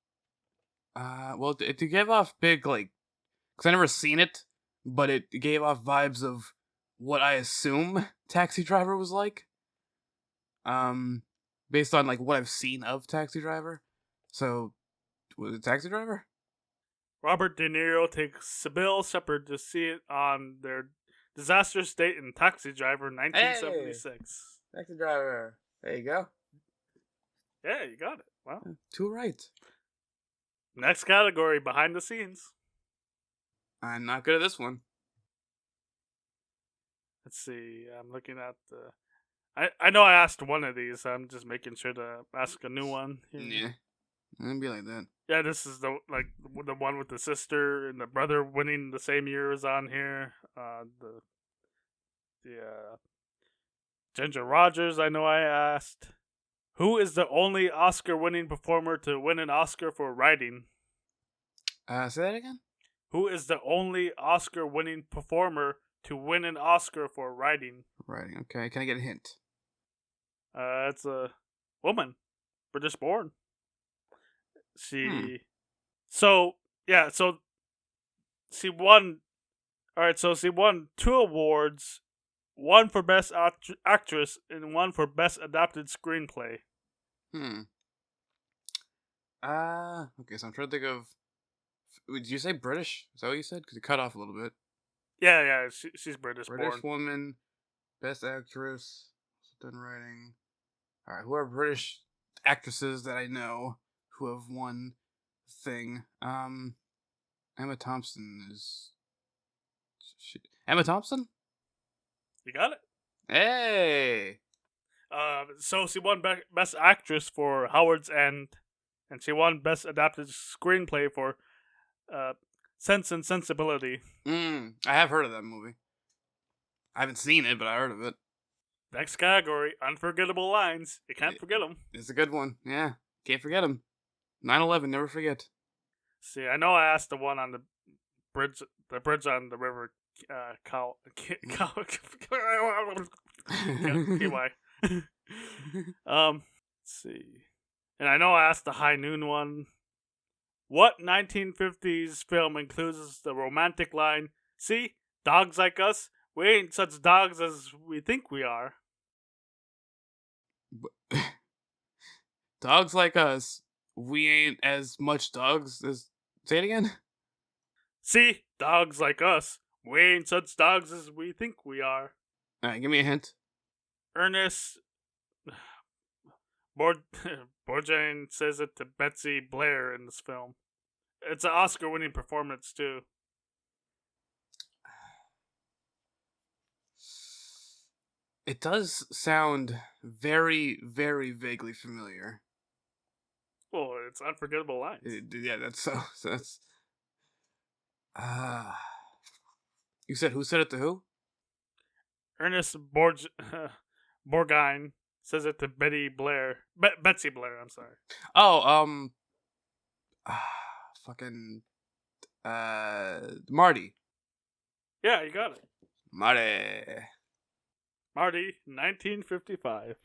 Well, it gave off big, like, because I never seen it, but it gave off vibes of what I assume Taxi Driver was like. Based on, like, what I've seen of Taxi Driver. So, was it Taxi Driver? Robert De Niro takes Sybil Shepherd to see it on their disastrous date in Taxi Driver 1976. Hey, Taxi Driver. There you go. Yeah, you got it. Wow. 2 right. Next category, behind the scenes. I'm not good at this one. Let's see. I'm looking at the... I know I asked one of these. So I'm just making sure to ask a new one. Yeah. It'd be like that. Yeah, this is the one with the sister and the brother winning the same year as on here. Ginger Rogers, I know I asked. Who is the only Oscar-winning performer to win an Oscar for writing? Say that again? Who is the only Oscar-winning performer to win an Oscar for writing? Writing, okay. Can I get a hint? It's a woman. British born. She won. Alright, so she won 2 awards, one for Best Actress and one for Best Adapted Screenplay. Okay, so I'm trying to think of... Did you say British? Is that what you said? Because it cut off a little bit. Yeah, she's British born. British woman, Best Actress, done writing. Alright, who are British actresses that I know who have won the thing? Emma Thompson is... Emma Thompson? You got it. Hey! So she won Best Actress for Howard's End, and she won Best Adapted Screenplay for Sense and Sensibility. I have heard of that movie. I haven't seen it, but I heard of it. Next category, unforgettable lines. You can't forget them. It's a good one. Yeah, can't forget them. 9/11, never forget. See, I know I asked the one on the bridge on the river, KY. Let's see. And I know I asked the high noon one. What 1950s film includes the romantic line, "See, dogs like us, we ain't such dogs as we think we are"? Dogs like us, we ain't as much dogs as... Say it again? See, dogs like us, we ain't such dogs as we think we are. Alright, give me a hint. Ernest Borgnine says it to Betsy Blair in this film. It's an Oscar-winning performance, too. It does sound very, very vaguely familiar. Well, it's unforgettable lines. Yeah, that's so that's... You said who said it to who? Ernest Borgnine says it to Betsy Blair, I'm sorry. Oh, fucking... Marty. Yeah, you got it. Marty, 1955.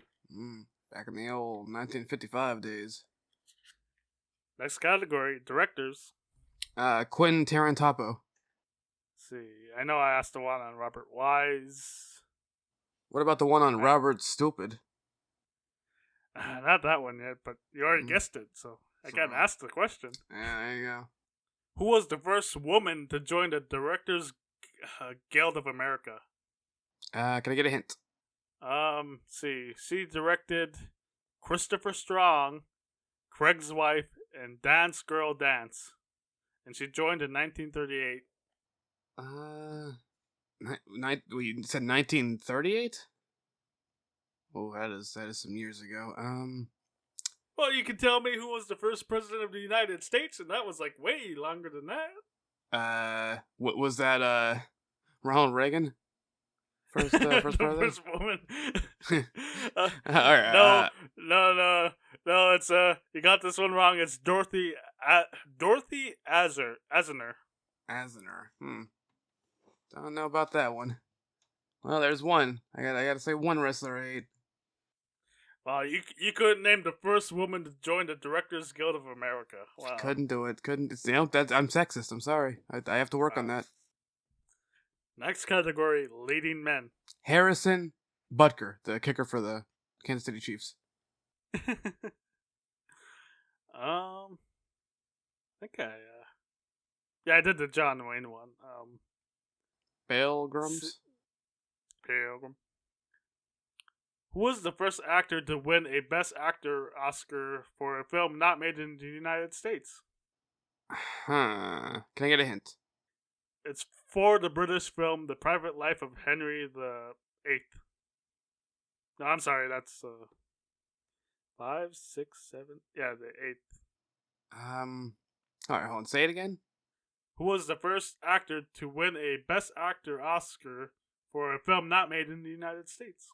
Back in the old 1955 days. Next category, directors. Quentin Tarantino. Let's see, I know I asked the one on Robert Wise. What about the one on Robert Stupid? Not that one yet, but you already guessed it, so I can't ask the question. Yeah, there you go. Who was the first woman to join the Directors Guild of America? Can I get a hint? See, she directed Christopher Strong, Craig's Wife, and Dance Girl Dance, and she joined in 1938. You said 1938? Oh, that is some years ago. Well, you can tell me who was the first president of the United States, and that was like way longer than that. What was that? Ronald Reagan? First The president. first woman. All right. No, no. It's you got this one wrong. It's Dorothy Azener. Asner. Don't know about that one. Well, there's one. I got to say one wrestler I ate. Wow, you couldn't name the first woman to join the Directors Guild of America. Wow. Couldn't do it. Couldn't. I'm sexist. I'm sorry. I have to work on that. Next category: leading men. Harrison Butker, the kicker for the Kansas City Chiefs. Okay. Yeah, I did the John Wayne one. Pilgrims. Pilgrim. Who was the first actor to win a Best Actor Oscar for a film not made in the United States? Huh. Can I get a hint? It's for the British film The Private Life of Henry VIII. No, I'm sorry, that's 5, 6, 7. Yeah, the 8th. Alright, hold on. Say it again. Who was the first actor to win a Best Actor Oscar for a film not made in the United States?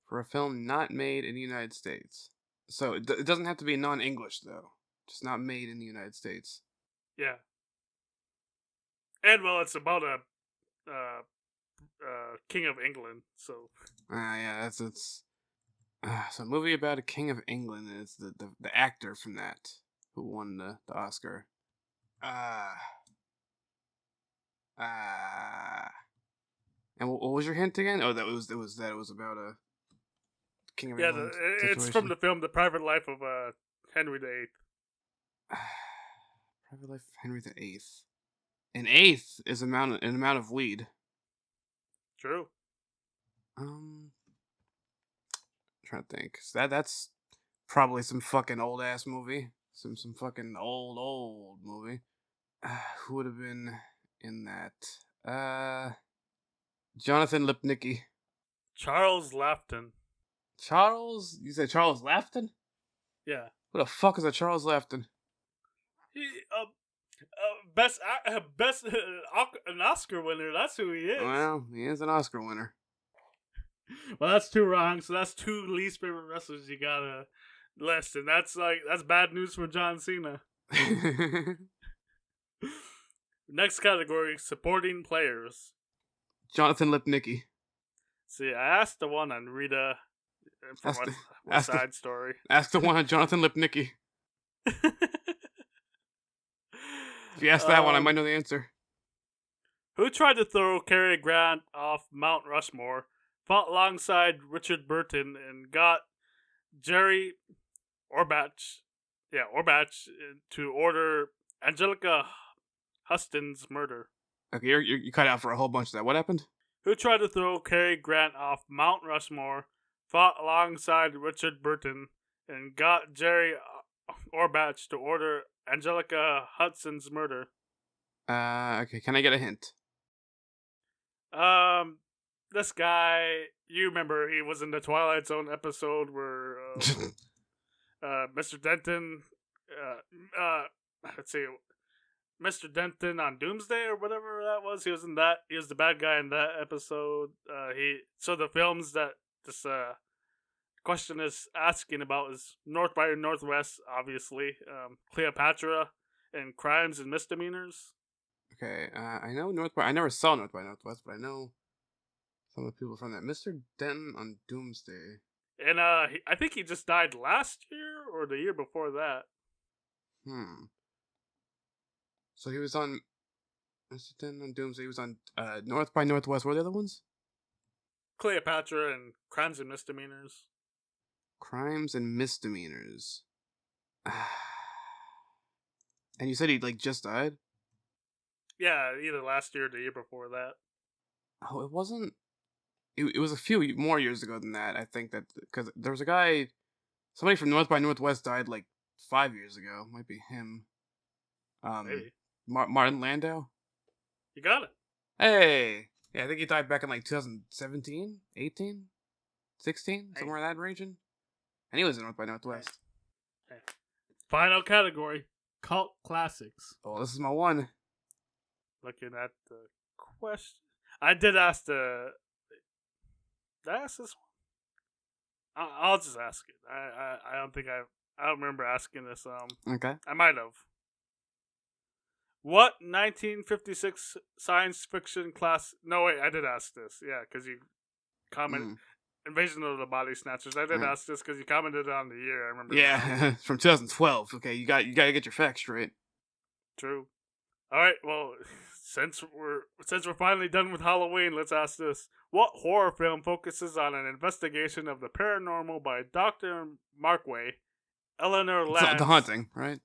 For a film not made in the United States. So it doesn't have to be non-English, though. Just not made in the United States. Yeah. And, well, it's about a King of England, so... Yeah, it's so a movie about a King of England, and it's the actor from that who won the Oscar. And what was your hint again? Oh, it was about a King of England. Yeah, it's from the film The Private Life of Henry VIII. Private Life of Henry VIII. An eighth is an amount of weed. True. I'm trying to think. So that's probably some fucking old ass movie. Some fucking old movie. Who would have been in that? Jonathan Lipnicki. Charles Laughton. Charles? You said Charles Laughton? Yeah. What the fuck is a Charles Laughton? He an Oscar winner. That's who he is. Well, he is an Oscar winner. Well, that's 2 wrong. So that's 2 least favorite wrestlers you gotta list, and that's bad news for John Cena. Next category: supporting players. Jonathan Lipnicki. See, I asked the one on Rita from West Side Story. Ask the one on Jonathan Lipnicki. If you ask that one, I might know the answer. Who tried to throw Cary Grant off Mount Rushmore, fought alongside Richard Burton, and got Jerry Orbach to order Angelica Huston's murder? Okay, you cut out for a whole bunch of that. What happened? Who tried to throw Cary Grant off Mount Rushmore, fought alongside Richard Burton, and got Jerry Orbach to order Angelica Hudson's murder? Okay, can I get a hint? This guy, you remember he was in the Twilight Zone episode where Mr. Denton, let's see, Mr. Denton on Doomsday or whatever that was. He was in that. He was the bad guy in that episode. So the films that this question is asking about is North by Northwest, obviously, Cleopatra, and Crimes and Misdemeanors. Okay, I know North by. I never saw North by Northwest, but I know some of the people from that. Mr. Denton on Doomsday. And I think he just died last year or the year before that. So he was on Mr. Denton on Doomsday. He was on North by Northwest. What are the other ones? Cleopatra and Crimes and Misdemeanors. Crimes and Misdemeanors. And you said he just died? Yeah, either last year or the year before that. Oh, it wasn't. It was a few more years ago than that. I think that because there was a guy, somebody from North by Northwest died 5 years ago. Might be him. Maybe. Martin Landau. You got it. Hey, yeah, I think he died back in 2017, 18, 16, somewhere in that region. And he was in North by Northwest. Hey. Final category: cult classics. Oh, this is my one. Looking at the question, I did ask the Did I ask this one? I'll just ask it. I don't think I don't remember asking this. Okay. I might have. What 1956 science fiction class? No, wait, I did ask this. Yeah, because you commented Invasion of the Body Snatchers. I did ask this because you commented on the year. I remember. Yeah, from 2012. Okay, you got to get your facts straight. True. All right. Well, since we're finally done with Halloween, let's ask this: what horror film focuses on an investigation of the paranormal by Dr. Markway, Eleanor Lance? The Haunting, right?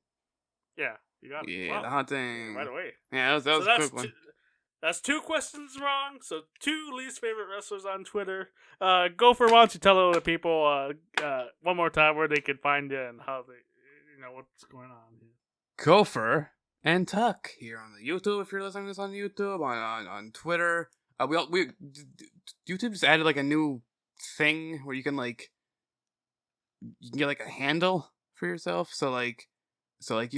Yeah, you got it. Yeah, Wow. The Haunting. Right away. Yeah, that was a quick one. That's 2 questions wrong. So 2 least favorite wrestlers on Twitter. Gopher, why don't you tell other people one more time where they can find you and how they, what's going on here. Gopher and Tuck here on the YouTube. If you're listening to this on YouTube, on Twitter, YouTube just added like a new thing where you can get like a handle for yourself. So you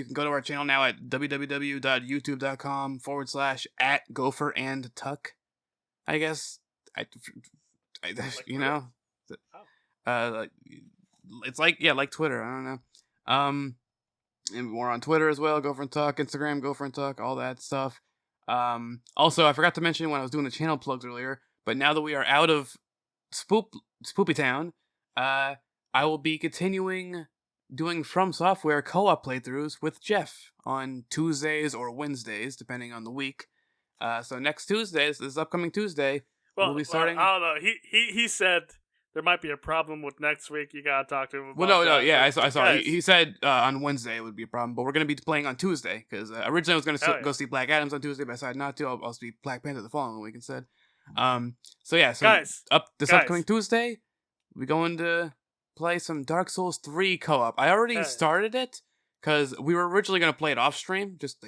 can go to our channel now at www.youtube.com/@gopher and Tuck. I guess it's like Twitter. I don't know. And we're on Twitter as well. Gopher and Tuck, Instagram, Gopher and Tuck, all that stuff. Also, I forgot to mention when I was doing the channel plugs earlier, but now that we are out of Spoopy Town, I will be continuing doing From Software co-op playthroughs with Jeff on Tuesdays or Wednesdays, depending on the week. So next Tuesday, this upcoming Tuesday, we'll be starting. I don't know. He said there might be a problem with next week. You gotta talk to him. Well, no, yeah, I saw. He said on Wednesday it would be a problem, but we're gonna be playing on Tuesday because originally I was gonna go see Black Adams on Tuesday, but I decided not to. I'll see Black Panther the following week instead. Upcoming Tuesday, we're going to play some Dark Souls 3 co-op. I already started it because we were originally gonna play it off stream, just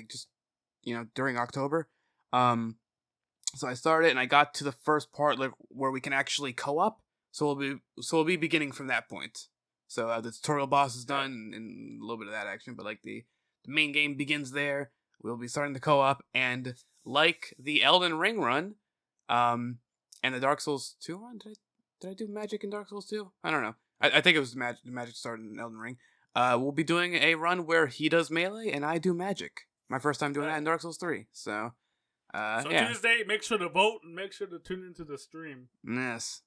during October. So I started and I got to the first part where we can actually co-op. So we'll be beginning from that point. So the tutorial boss is done and a little bit of that action, but the main game begins there. We'll be starting the co-op, and like the Elden Ring run, and the Dark Souls 2 run. Did I do magic in Dark Souls 2? I don't know. I think it was magic started in Elden Ring. We'll be doing a run where he does melee and I do magic. My first time doing that in Dark Souls 3. So Tuesday, make sure to vote and make sure to tune into the stream. Yes.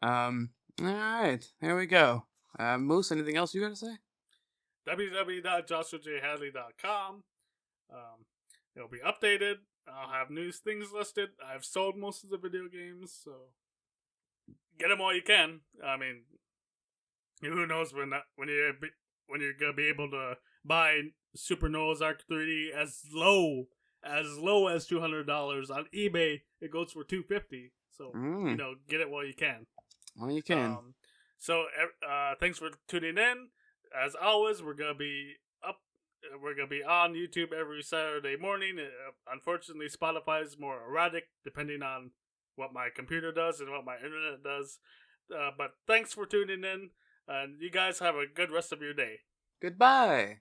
All right, here we go. Moose, anything else you gotta say? www.joshuajhadley.com. It'll be updated. I'll have new things listed. I've sold most of the video games, so get them while you can. I mean, who knows when you're gonna be able to buy Super Noah's Ark 3D as low as $200 on eBay. It goes for $250. So get it while you can. Well, you can. Thanks for tuning in. As always, we're gonna be on YouTube every Saturday morning. Unfortunately, Spotify is more erratic depending on what my computer does and what my internet does. But thanks for tuning in, and you guys have a good rest of your day. Goodbye.